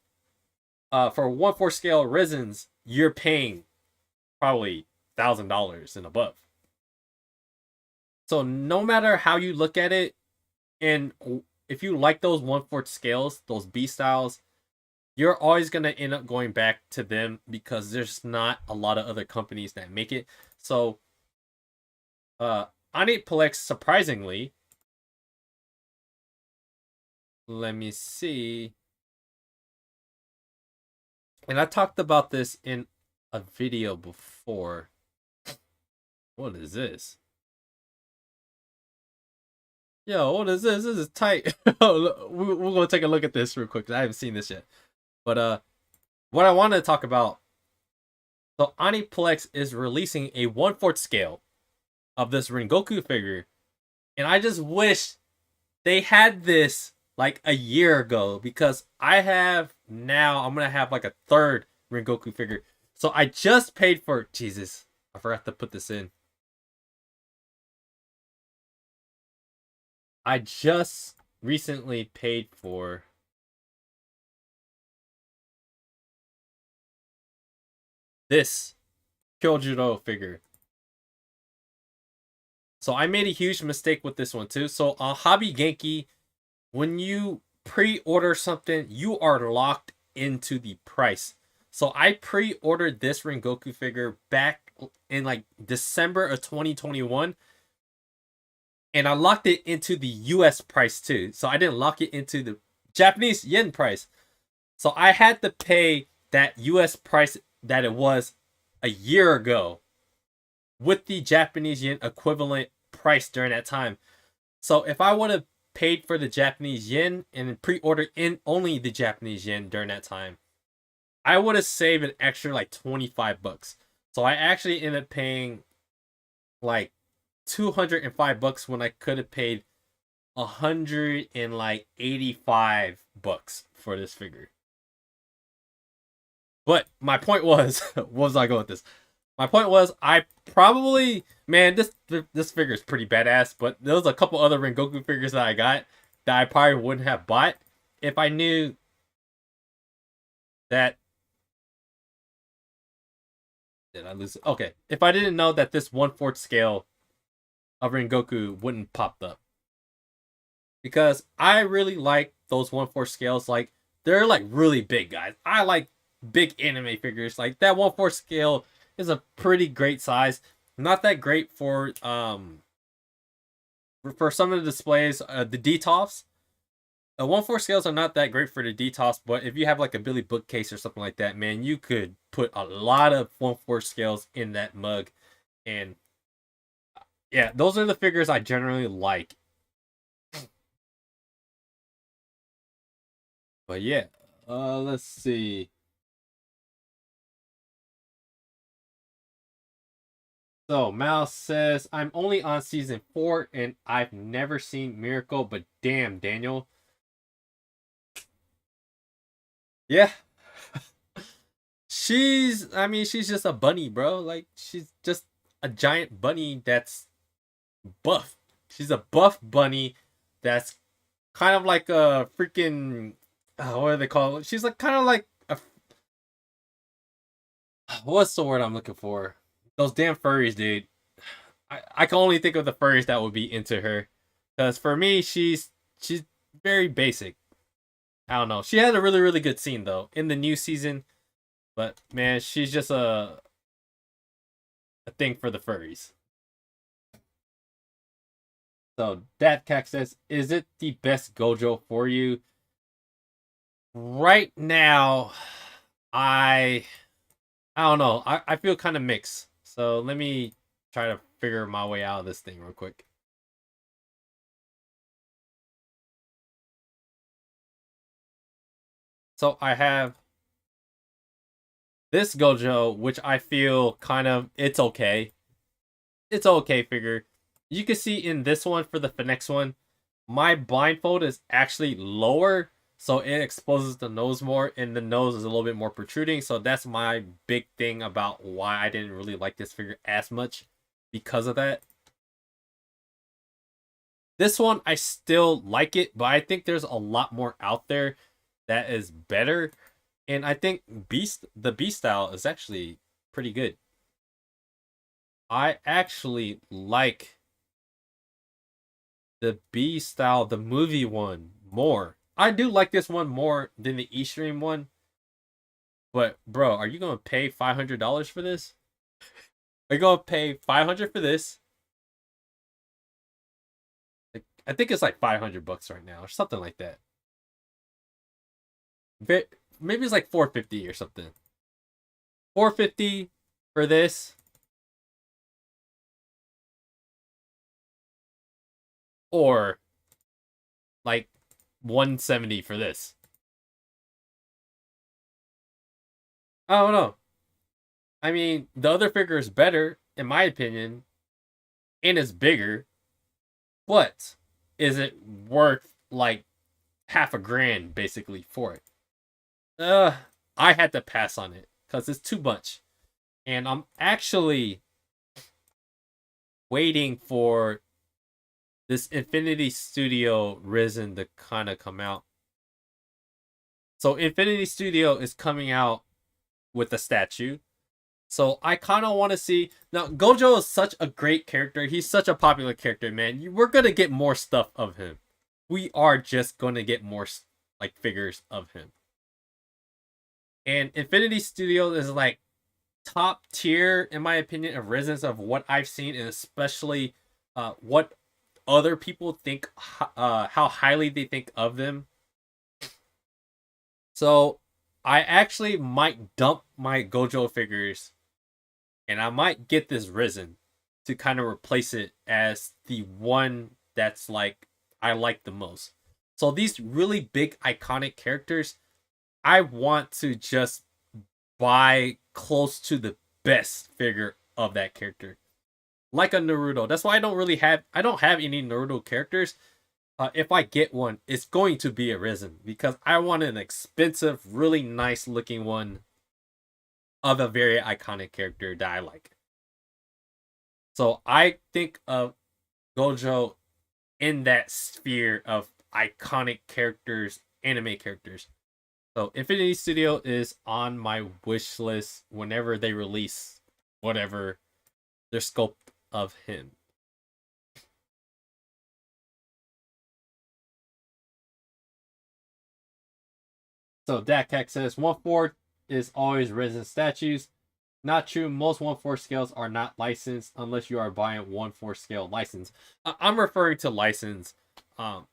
For 1/4 scale Risens, you're paying probably $1,000 and above. So no matter how you look at it, and if you like those 1/4 scales, those B styles, you're always gonna end up going back to them because there's not a lot of other companies that make it. So, Aniplex, surprisingly, let me see. And I talked about this in a video before. What is this? Yo, what is this? This is tight. We're gonna take a look at this real quick. I haven't seen this yet. But what I wanted to talk about So Aniplex is releasing a 1/4 scale of this Rengoku figure. And I just wish they had this like a year ago, because I'm gonna have like a third Rengoku figure. So I just paid for, Jesus, I forgot to put this in. I just recently paid for this Kyojuro figure. So I made a huge mistake with this one too. So on Hobby Genki, when you pre-order something, you are locked into the price. So I pre-ordered this Rengoku figure back in like December of 2021, and I locked it into the US price too. So I didn't lock it into the Japanese yen price. So I had to pay that US price that it was a year ago with the Japanese yen equivalent price during that time. So if I would have paid for the Japanese yen and pre-ordered in only the Japanese yen during that time, I would have saved an extra like $25. So I actually ended up paying like $205 when I could have paid $185 for this figure. But my point was, what was I going with this? My point was, I probably, man, this figure is pretty badass. But there was a couple other Rengoku figures that I got that I probably wouldn't have bought if I knew that. Did I lose it? Okay, if I didn't know that this 1/4 scale of Rengoku wouldn't pop up, because I really like those 1/4 scales. Like, they're like really big, guys. I like big anime figures. Like that 1/4 scale is a pretty great size. Not that great for some of the displays. The DTOFs, 1/4 scales are not that great for the DTOFs, but if you have like a Billy bookcase or something like that, man, you could put a lot of 1/4 scales in that mug. And yeah, those are the figures I generally like. But yeah, let's see. So Mouse says, I'm only on season 4 and I've never seen Miracle, but damn, Daniel. Yeah. She's just a bunny, bro. Like, she's just a giant bunny that's buff. She's a buff bunny that's kind of like a freaking, what do they call it? She's like kind of like a, what's the word I'm looking for? Those damn furries, dude. I can only think of the furries that would be into her. Because for me, she's very basic. I don't know. She had a really, really good scene though in the new season. But man, she's just a thing for the furries. So that Cat says, is it the best Gojo for you? Right now, I don't know. I feel kind of mixed. So let me try to figure my way out of this thing real quick. So I have this Gojo, which I feel kind of, it's okay. It's okay figure. You can see in this one, for the next one, my blindfold is actually lower, so it exposes the nose more, and the nose is a little bit more protruding. So that's my big thing about why I didn't really like this figure as much, because of that. This one, I still like it, but I think there's a lot more out there that is better. And I think the Beast style is actually pretty good. I actually like the B style, the movie one, more. I do like this one more than the Eastream one. But bro, are you gonna pay $500 for this? Are you gonna pay 500 for this? Like, I think it's like $500 right now, or something like that. Maybe it's like 450 or something. 450 for this, or like 170 for this. I don't know. I mean, the other figure is better, in my opinion, and it's bigger, but is it worth like half a grand basically for it? Uh, I had to pass on it because it's too much. And I'm actually waiting for this Infinity Studio Risen to kind of come out. So Infinity Studio is coming out with a statue. So I kind of want to see now. Gojo is such a great character. He's such a popular character, man. We're gonna get more stuff of him. We are just gonna get more like figures of him. And Infinity Studio is like top tier in my opinion of Risens of what I've seen, and especially what other people think, how highly they think of them. So I actually might dump my Gojo figures and I might get this Risen to kind of replace it as the one that's like I like the most. So these really big iconic characters, I want to just buy close to the best figure of that character. Like a Naruto. That's why I don't have any Naruto characters. If I get one, it's going to be a Risen because I want an expensive, really nice looking one of a very iconic character that I like. So I think of Gojo in that sphere of iconic characters, anime characters. So Infinity Studio is on my wish list whenever they release whatever their scope of him. So Dakek says 1/4 is always Risen statues. Not true. Most 1/4 scales are not licensed unless you are buying 1/4 scale license. I'm referring to license. Um,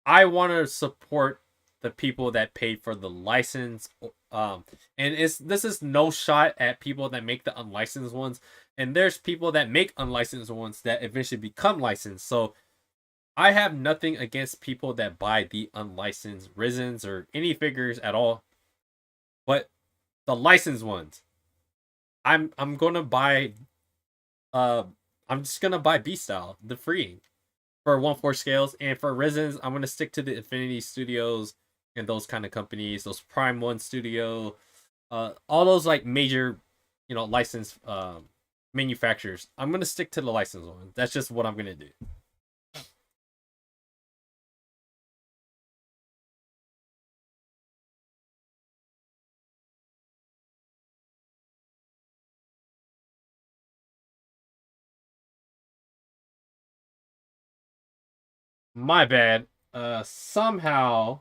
I want to support the people that paid for the license. And this is no shot at people that make the unlicensed ones. And there's people that make unlicensed ones that eventually become licensed. So I have nothing against people that buy the unlicensed Risens or any figures at all. But the licensed ones, I'm gonna buy I'm just gonna buy B style, the freeing for 1/4 scales, and for Risens, I'm gonna stick to the Infinity Studios and those kind of companies, those Prime One Studio, all those like major, licensed manufacturers. I'm gonna stick to the licensed one. That's just what I'm gonna do. My bad. Somehow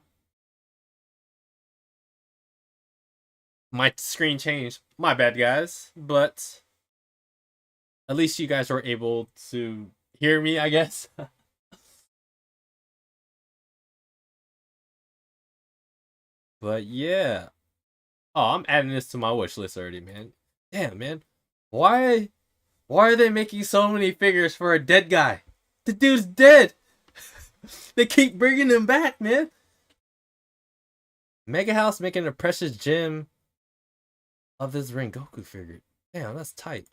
my screen changed. My bad, guys. But at least you guys were able to hear me, I guess. But yeah. Oh, I'm adding this to my wish list already, man. Damn, man. Why why are they making so many figures for a dead guy? The dude's dead. They keep bringing him back, man. Mega House making a precious gem of this Rengoku figure. Damn, that's tight.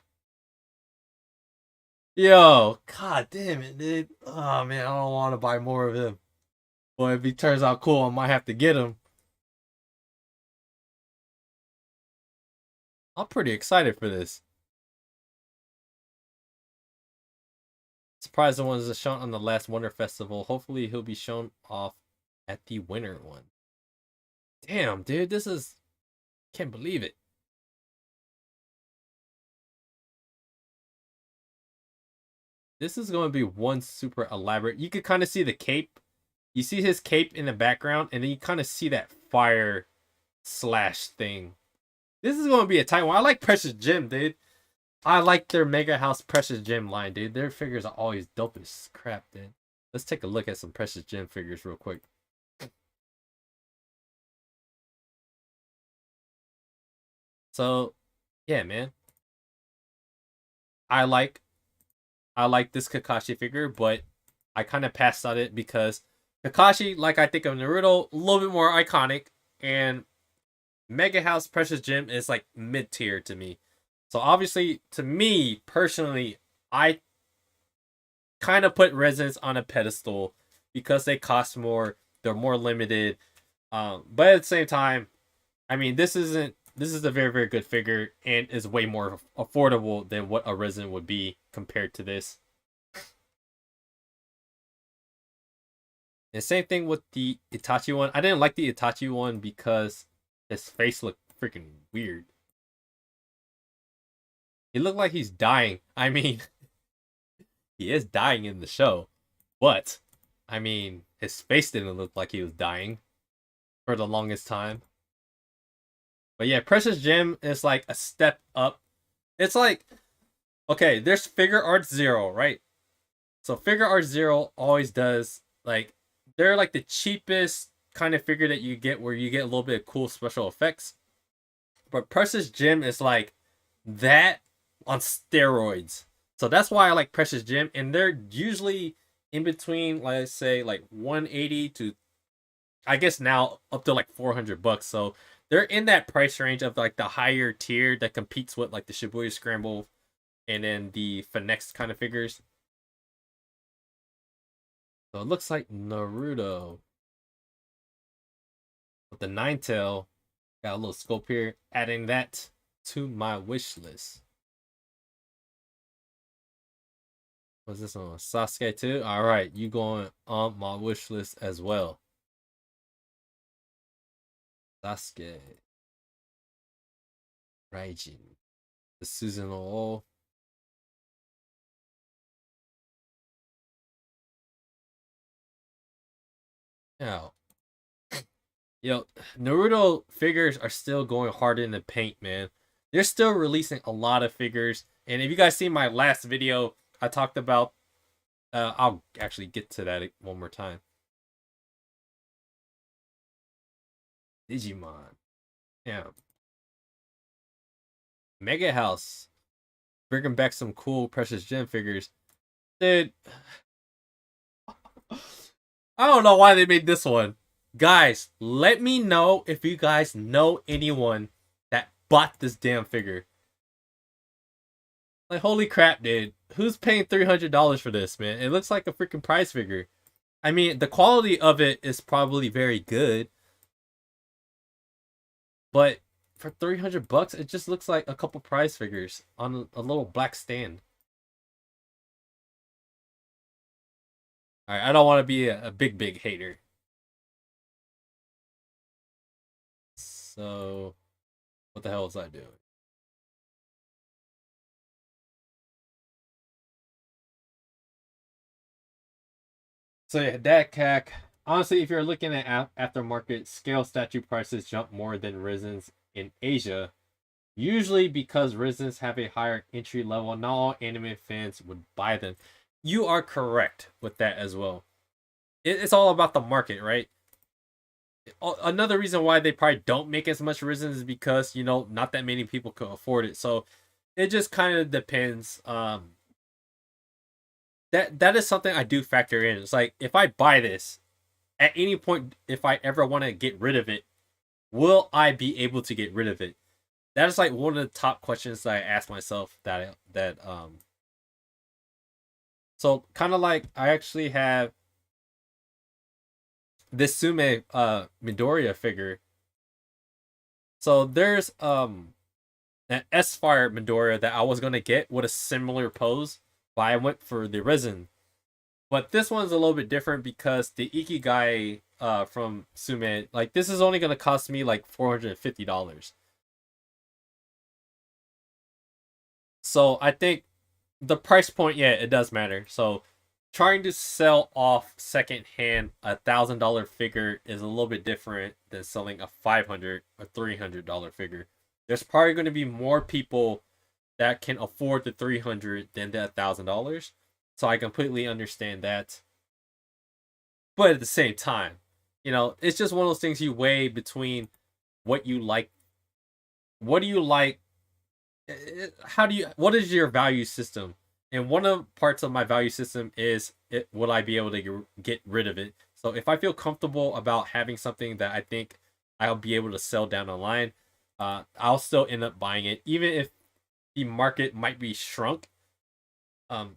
Yo, god damn it, dude. Oh man, I don't want to buy more of him. Boy, if he turns out cool, I might have to get him. I'm pretty excited for this. Surprised the ones that shown on the last Wonder Festival. Hopefully he'll be shown off at the winter one. Damn, dude, this is can't believe it. This is going to be one super elaborate. You could kind of see the cape. You see his cape in the background, and then you kind of see that fire slash thing. This is going to be a tight one. I like Precious Gem, dude. I like their Mega House Precious Gem line, dude. Their figures are always dope as crap, dude. Let's take a look at some Precious Gem figures real quick. So, yeah, man. I like I like this Kakashi figure, but I kind of passed on it because Kakashi, like I think of Naruto, a little bit more iconic, and Mega House Precious Gem is like mid tier to me. So obviously, to me personally, I kind of put resins on a pedestal because they cost more, they're more limited. But at the same time, I mean, this is a very very good figure and is way more affordable than what a resin would be compared to this. And same thing with the Itachi one. I didn't like the Itachi one because his face looked freaking weird. He looked like he's dying. I mean, he is dying in the show, but I mean, his face didn't look like he was dying for the longest time. But yeah, Precious Gem is like a step up. It's like, okay, there's Figure Art Zero, right? So Figure Art Zero always does like, they're like the cheapest kind of figure that you get where you get a little bit of cool special effects. But Precious Gem is like that on steroids. So that's why I like Precious Gem, and they're usually in between, let's say, like 180 to, I guess now up to like $400. So they're in that price range of like the higher tier that competes with like the Shibuya Scramble and then the Finex kind of figures. So it looks like Naruto with the Ninetale. Got a little scope here, adding that to my wish list. What's this one? Sasuke too? Alright, you going on my wish list as well. Sasuke. Raijin. The Susanoo. Now, yo, Naruto figures are still going hard in the paint, man. They're still releasing a lot of figures. And if you guys see my last video, I talked about, I'll actually get to that one more time. Digimon. Yeah. Mega House. Bringing back some cool Precious Gem figures. Dude, I don't know why they made this one. Guys, let me know if you guys know anyone that bought this damn figure. Like, holy crap, dude. Who's paying $300 for this, man? It looks like a freaking prize figure. I mean, the quality of it is probably very good. But for $300, it just looks like a couple prize figures on a little black stand. Alright, I don't want to be a big hater. So, what the hell was I doing? So yeah, that CAC. Honestly, if you're looking at aftermarket, scale statue prices jump more than Risen's in Asia. Usually because Risen's have a higher entry level, not all anime fans would buy them. You are correct with that as well. It's all about the market, right? Another reason why they probably don't make as much Risen is because, you know, not that many people can afford it. So it just kind of depends. That is something I do factor in. It's like, if I buy this at any point, if I ever want to get rid of it, will I be able to get rid of it? That is like one of the top questions that I ask myself. So kind of like, I actually have this Sume Midoriya figure. So there's an S-Fire Midoriya that I was gonna get with a similar pose, but I went for the resin. But this one's a little bit different because the Ikigai from Sume, like, this is only gonna cost me like $450. So I think the price point, yeah, it does matter. So trying to sell off secondhand $1,000 figure is a little bit different than selling a $500 or $300 figure. There's probably going to be more people that can afford the $300 than the $1,000. So I completely understand that. But at the same time, you know, it's just one of those things you weigh between what you like. What do you like? What is your value system? And one of the parts of my value system is, will I be able to get rid of it? So if I feel comfortable about having something that I think I'll be able to sell down the line, I'll still end up buying it, even if the market might be shrunk. Um,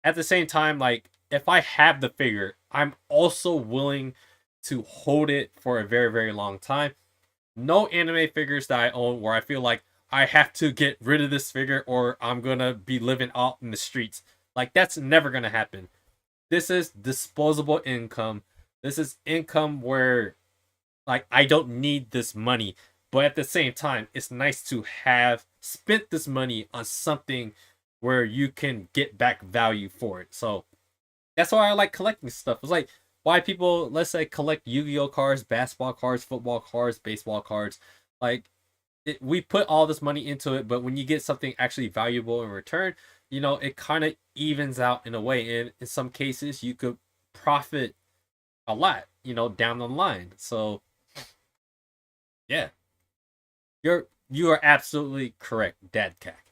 at the same time, like if I have the figure, I'm also willing to hold it for a very, very long time. No anime figures that I own where I feel like I have to get rid of this figure or I'm gonna be living out in the streets. Like that's never gonna happen. This is disposable income. This is income where like I don't need this money, but at the same time, it's nice to have spent this money on something where you can get back value for it. So that's why I like collecting stuff. It's like why people, let's say, collect Yu-Gi-Oh cards, basketball cards, football cards, baseball cards. Like we put all this money into it, but when you get something actually valuable in return, it kind of evens out in a way. And in some cases, you could profit a lot, down the line. So yeah, you are absolutely correct, Dad Cack.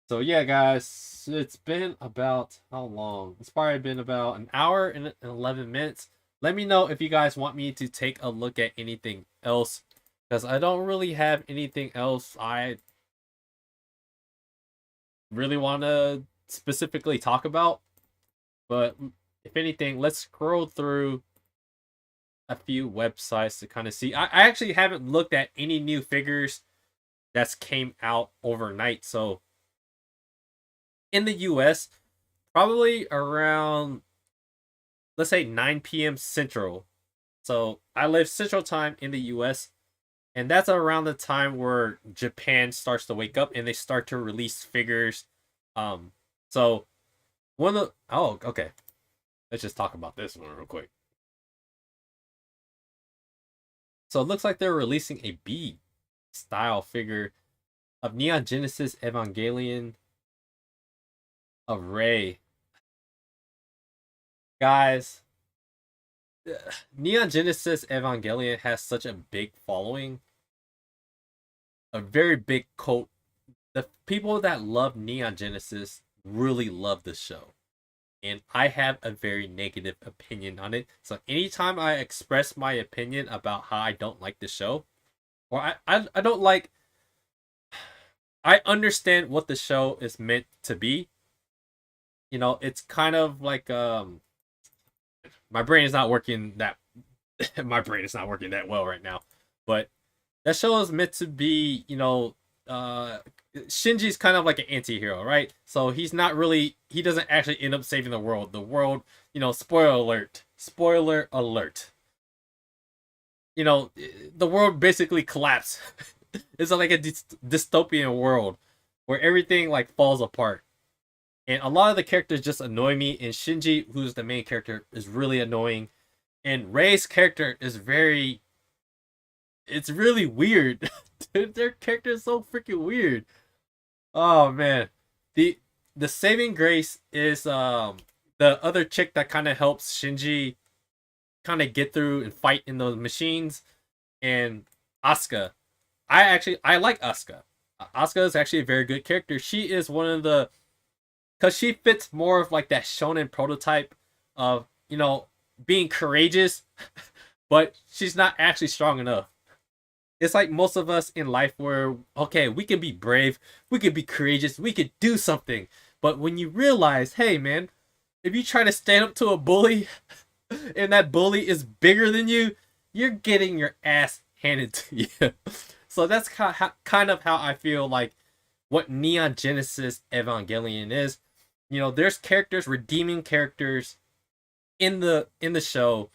So yeah, guys, it's been about how long? It's probably been about an hour and 11 minutes. Let me know if you guys want me to take a look at anything else, because I don't really have anything else I really want to specifically talk about. But if anything, let's scroll through a few websites to kind of see. I actually haven't looked at any new figures that's came out overnight. So in the US, probably around, let's say, 9 p.m. Central. So I live Central Time in the US, and that's around the time where Japan starts to wake up and they start to release figures. Um, so one of the, oh, okay. Let's just talk about this one real quick. So it looks like they're releasing a B style figure of Neon Genesis Evangelion of Ray. Guys, Neon Genesis Evangelion has such a big following, a very big cult. The people that love Neon Genesis really love the show. And I have a very negative opinion on it. So anytime I express my opinion about how I don't like the show, or I don't like, I understand what the show is meant to be. It's kind of like my brain is not working that my brain is not working that well right now. But that show is meant to be, Shinji's kind of like an anti-hero, right? So he doesn't actually end up saving the world. The world, spoiler alert. Spoiler alert. The world basically collapsed. It's like a dystopian world where everything like falls apart. And a lot of the characters just annoy me. And Shinji, who's the main character, is really annoying. And Rei's character is it's really weird. Dude, their character is so freaking weird. Oh man. The saving grace is the other chick that kind of helps Shinji kind of get through and fight in those machines, and Asuka. I like Asuka. Asuka is actually a very good character. She is one of the, because she fits more of like that shonen prototype of, being courageous, but she's not actually strong enough. It's like most of us in life where, okay, we can be brave, we can be courageous, we could do something. But when you realize, hey man, if you try to stand up to a bully and that bully is bigger than you, you're getting your ass handed to you. So that's kind of how I feel like what Neon Genesis Evangelion is. There's characters, redeeming characters in the show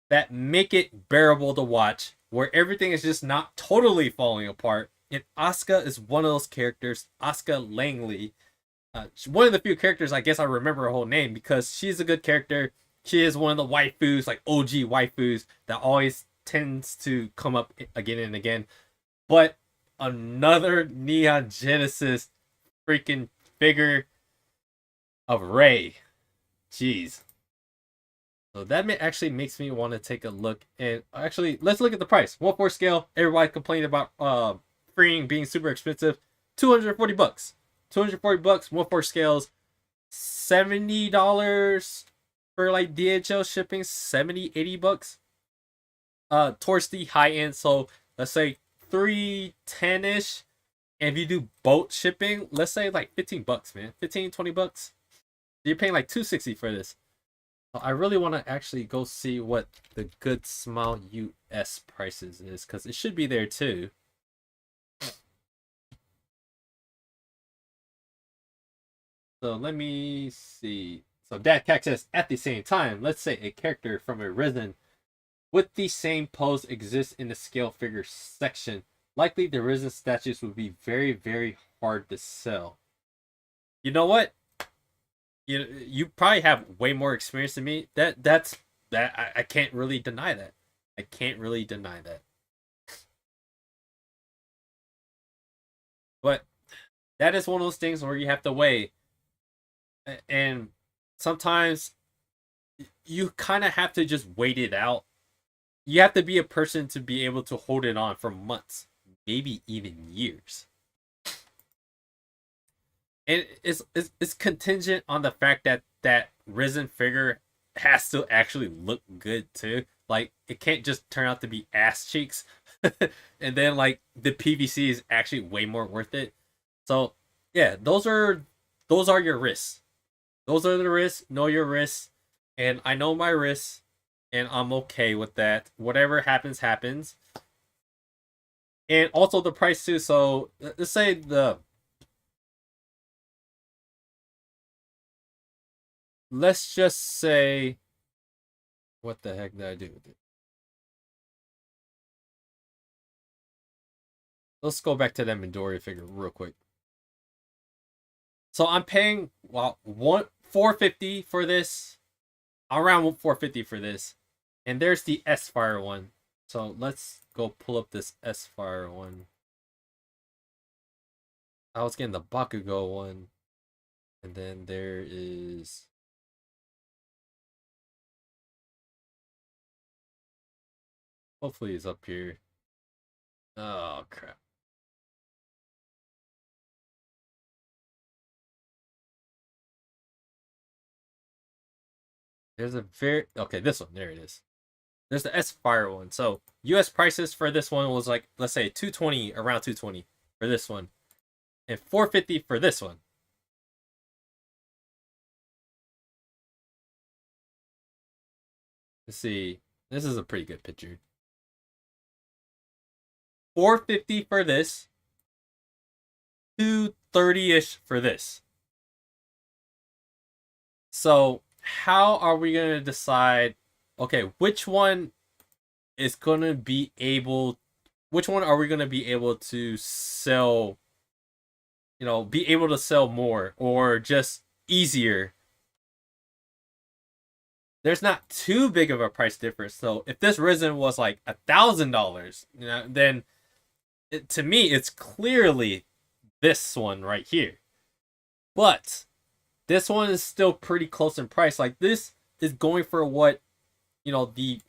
that make it bearable to watch, where everything is just not totally falling apart. And Asuka is one of those characters, Asuka Langley. One of the few characters I guess I remember her whole name, because she's a good character. She is one of the waifus, like OG waifus, that always tends to come up again and again. But another Neon Genesis freaking figure of Rei. Jeez. So that actually makes me want to take a look. And actually, let's look at the price. 1/4 scale. Everybody complained about freeing being super expensive. $240. $240. 1/4 scales. $70 for like DHL shipping. $70, $80. towards the high end. So let's say 310-ish. And if you do boat shipping, let's say like $15, man. 15-20 bucks. You're paying like 260 for this. So I really want to actually go see what the Good Smile US prices is, because it should be there too. So let me see. So Dad Cack says, at the same time, let's say a character from a Risen with the same pose exists in the scale figure section. Likely the Risen statues would be very, very hard to sell. You know what? You probably have way more experience than me. I can't really deny that. I can't really deny that. But that is one of those things where you have to weigh, and sometimes you kind of have to just wait it out. You have to be a person to be able to hold it on for months, maybe even years. And it's contingent on the fact that that Risen figure has to actually look good too. Like, it can't just turn out to be ass cheeks, and then like the PVC is actually way more worth it. So yeah, those are your risks. Those are the risks. Know your risks, and I know my risks, and I'm okay with that. Whatever happens, happens. And also the price too. So let's say the let's just say, what the heck did I do with it? Let's go back to that Midoriya figure real quick. So I'm paying, well, 450 for this, around 450 for this, and there's the S Fire one. So let's go pull up this S Fire one. I was getting the Bakugo one, and then there is, hopefully it's up here. Oh crap. There's a very, okay, this one, there it is. There's the S Fire one. So US prices for this one was like, let's say 220, around 220 for this one, and 450 for this one. Let's see. This is a pretty good picture. 450 for this, 230-ish for this. So how are we gonna decide, okay, which one is gonna be able, which one are we gonna be able to sell, be able to sell more or just easier? There's not too big of a price difference. So if this Risen was like $1,000, then to me it's clearly this one right here. But this one is still pretty close in price. Like, this is going for what, the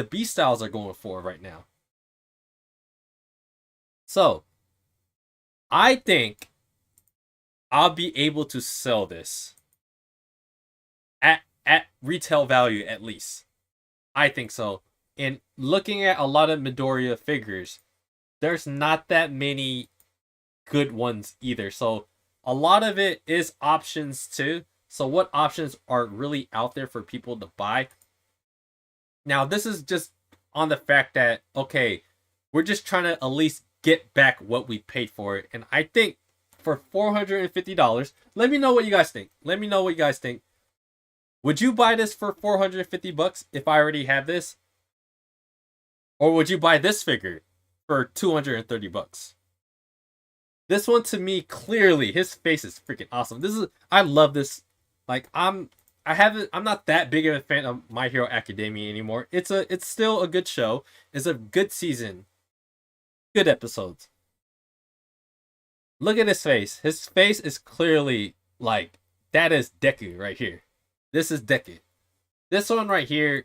B styles are going for right now. So I think I'll be able to sell this at retail value, at least. I think so. And looking at a lot of Midoriya figures, there's not that many good ones either. So a lot of it is options too. So what options are really out there for people to buy? Now, this is just on the fact that, okay, we're just trying to at least get back what we paid for it. And I think for $450, let me know what you guys think. Let me know what you guys think. Would you buy this for 450 bucks if I already have this? Or would you buy this figure for 230 bucks? This one, to me, clearly his face is freaking awesome. I love this. Like, I'm not that big of a fan of My Hero Academia anymore. It's still a good show. It's a good season. Good episodes. Look at his face. His face is clearly like, that is Deku right here. This is Deku. This one right here,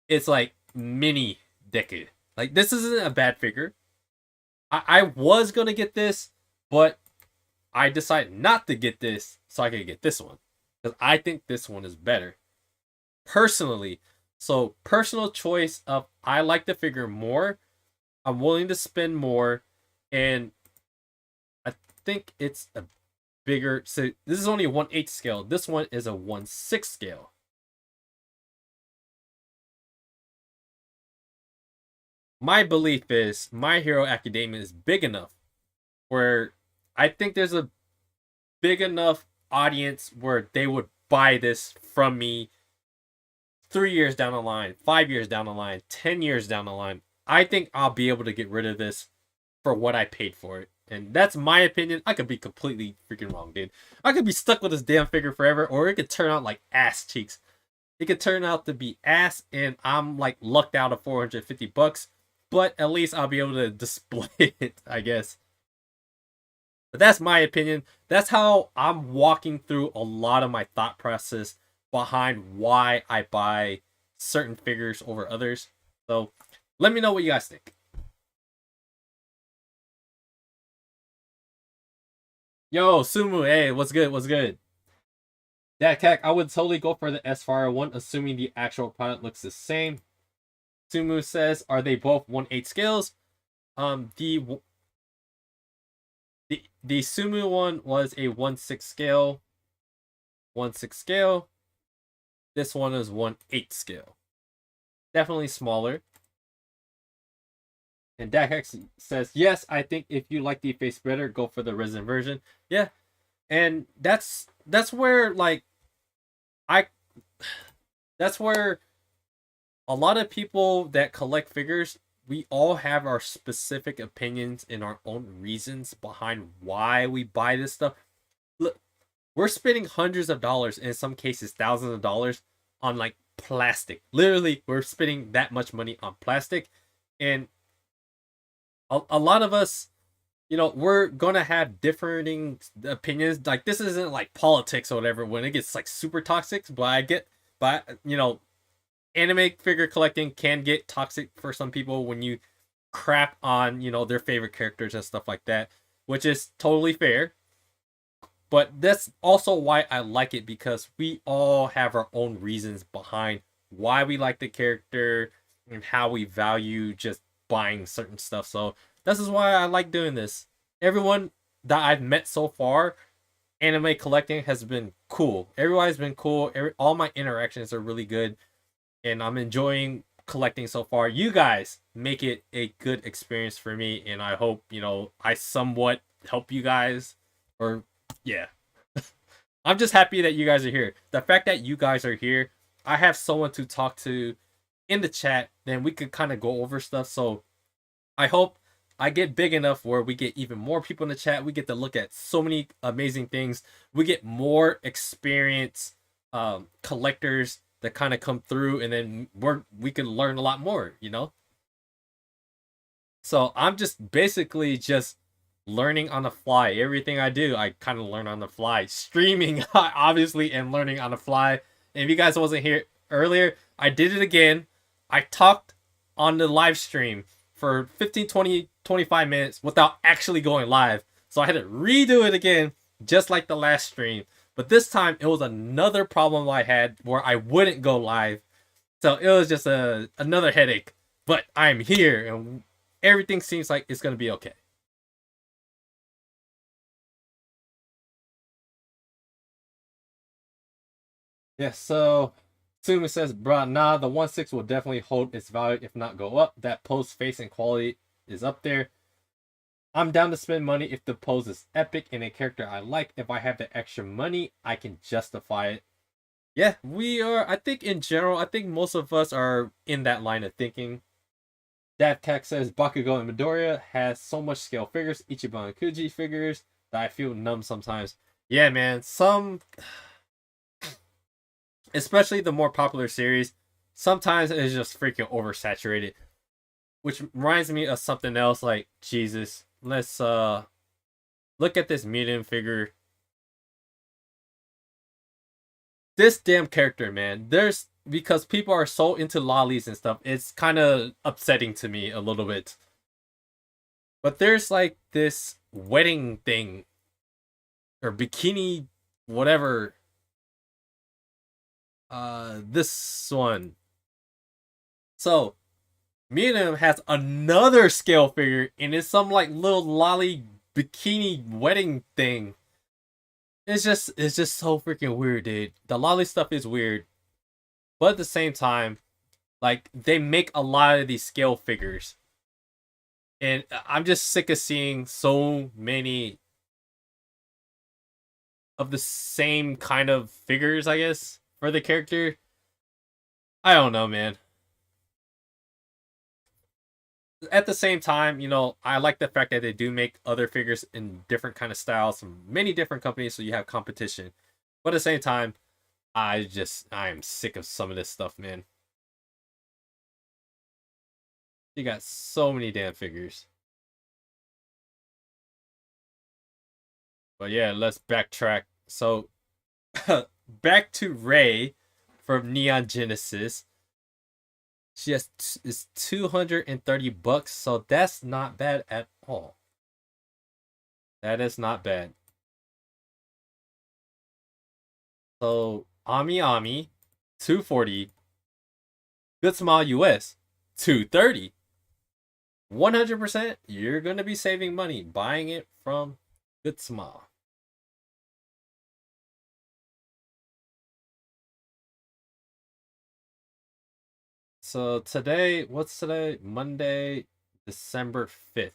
it's like mini Deku. Like, this isn't a bad figure. I was gonna get this, but I decided not to get this so I could get this one, because I think this one is better. Personally, So personal choice of I like the figure more. I'm willing to spend more, and I think it's a bigger. So this is only a 1/8 scale. This one is a 1/6 scale. My belief is My Hero Academia is big enough where I think there's a big enough audience where they would buy this from me 3 years down the line, 5 years down the line, 10 years down the line. I think I'll be able to get rid of this for what I paid for it. And that's my opinion. I could be completely freaking wrong, dude. I could be stuck with this damn figure forever, or it could turn out like ass cheeks. It could turn out to be ass, and I'm like lucked out of $450. But at least I'll be able to display it, I guess. But that's my opinion. That's how I'm walking through a lot of my thought process behind why I buy certain figures over others. So let me know what you guys think. Yo, Sumu, hey, what's good? What's good? Yeah, Kek, I would totally go for the S Fire one, assuming the actual product looks the same. Sumu says, are they both 1/8 scales? Um, the the Sumu one was a 1/6 scale. 1/6 scale. This one is 1/8 scale. Definitely smaller. And Dakex says, yes, I think if you like the face better, go for the resin version. Yeah. And that's where like I that's where a lot of people that collect figures, we all have our specific opinions and our own reasons behind why we buy this stuff. Look, we're spending hundreds of dollars, in some cases thousands of dollars, on like plastic. Literally, we're spending that much money on plastic. And a lot of us, we're gonna have differing opinions. Like this isn't like politics or whatever when it gets like super toxic. But anime figure collecting can get toxic for some people when you crap on their favorite characters and stuff like that, which is totally fair. But that's also why I like it, because we all have our own reasons behind why we like the character and how we value just buying certain stuff. So this is why I like doing this. Everyone that I've met so far, anime collecting has been cool. Everybody's been cool. All my interactions are really good, and I'm enjoying collecting so far. You guys make it a good experience for me, and I hope I somewhat help you guys. Or yeah, I'm just happy that you guys are here. The fact that you guys are here, I have someone to talk to in the chat, then we could kind of go over stuff. So I hope I get big enough where we get even more people in the chat. We get to look at so many amazing things. We get more experienced collectors that kind of come through, and then we can learn a lot more. So I'm just basically just learning on the fly. Everything I do, I kind of learn on the fly. Streaming, obviously, and learning on the fly. And if you guys wasn't here earlier, I did it again. I talked on the live stream for 15, 20, 25 minutes without actually going live. So I had to redo it again, just like the last stream. But this time, it was another problem I had where I wouldn't go live. So it was just another headache. But I'm here, and everything seems like it's going to be okay. Yeah, so Sumi says, bruh, nah, the 1/6 will definitely hold its value, if not go up. That pose face and quality is up there. I'm down to spend money if the pose is epic and a character I like. If I have the extra money, I can justify it. Yeah, we are. I think in general, I think most of us are in that line of thinking. That text says Bakugo and Midoriya has so much scale figures, Ichiban and Kuji figures, that I feel numb sometimes. Yeah, man, especially the more popular series, sometimes it's just freaking oversaturated. Which reminds me of something else. Like Jesus, let's look at this mutant figure. This damn character, man. There's Because people are so into lollies and stuff, it's kind of upsetting to me a little bit. But there's like this wedding thing or bikini, whatever. This one. So me and him has another scale figure, and it's some like little lolly bikini wedding thing. It's just so freaking weird, dude. The lolly stuff is weird, but at the same time, like they make a lot of these scale figures, and I'm just sick of seeing so many of the same kind of figures, I guess, for the character. I don't know, man. At the same time, I like the fact that they do make other figures in different kind of styles from many different companies, so you have competition. But at the same time, I am sick of some of this stuff, man. You got so many damn figures. But yeah, let's backtrack. So back to Ray from Neon Genesis. She has is $230, so that's not bad at all. That is not bad. So Ami Ami, 240. Good Smile US, 230. 100%, you're gonna be saving money buying it from Good Smile. So today, what's today? Monday, December 5th.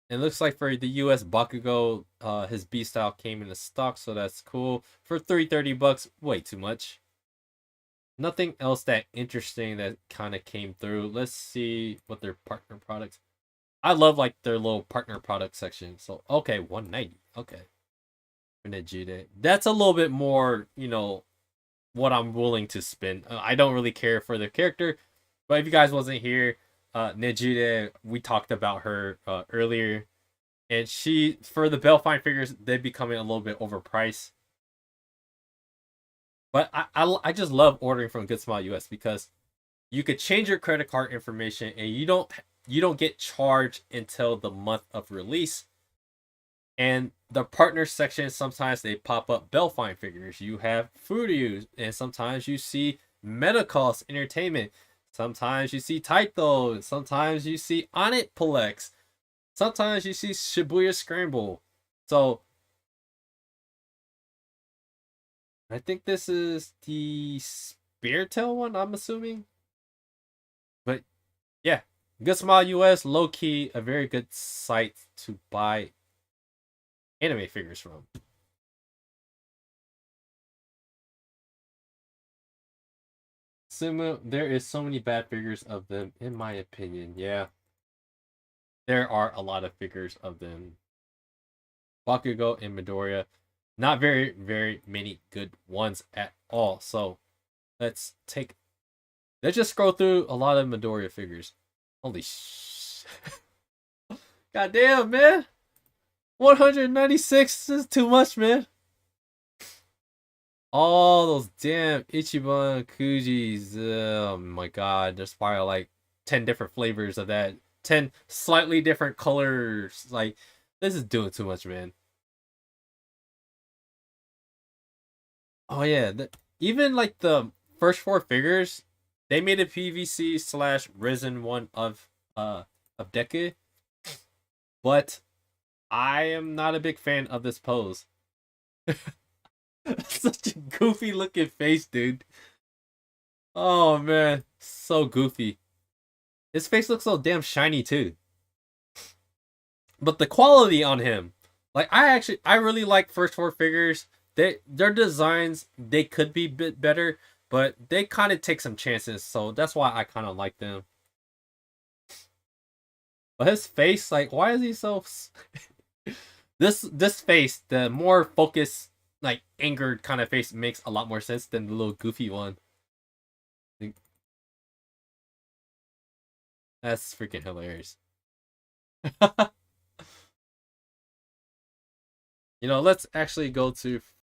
It looks like for the US Bakugo, his B style came into stock, so that's cool. For $330, way too much. Nothing else that interesting that kind of came through. Let's see what their partner products. I love like their little partner product section. So okay, 190. Okay. Vegeta. That's a little bit more, what I'm willing to spend. I don't really care for the character, but if you guys wasn't here, Nejire, we talked about her earlier, and she for the Belfine figures they becoming a little bit overpriced. But I just love ordering from Good Smile US because you could change your credit card information and you don't get charged until the month of release. And the partner section, sometimes they pop up Belfine figures. You have Furyu, and sometimes you see Metacost Entertainment. Sometimes you see Taito, and sometimes you see Onit Plex. Sometimes you see Shibuya Scramble. So I think this is the Speartail one, I'm assuming. But yeah, Good Smile US, low key, a very good site to buy anime figures from. Sumu, there is so many bad figures of them, in my opinion. Yeah, there are a lot of figures of them. Bakugo and Midoriya, not very, very many good ones at all. So let's take. Let's just scroll through a lot of Midoriya figures. Holy sh! God damn, man! 196 is too much, man. All those damn Ichiban Kujis. Oh my god, there's probably like 10 different flavors of that. 10 slightly different colors. Like, this is doing too much, man. Oh yeah, even like the first four figures, they made a PVC slash resin one of Deku, but I am not a big fan of this pose. Such a goofy looking face, dude. Oh man, so goofy. His face looks so damn shiny too. But the quality on him, like I really like first four figures. Their designs they could be a bit better, but they kind of take some chances, so that's why I kind of like them. But his face, like, why is he so? This face, the more focused, like angered kind of face, makes a lot more sense than the little goofy one. That's freaking hilarious. Let's actually go to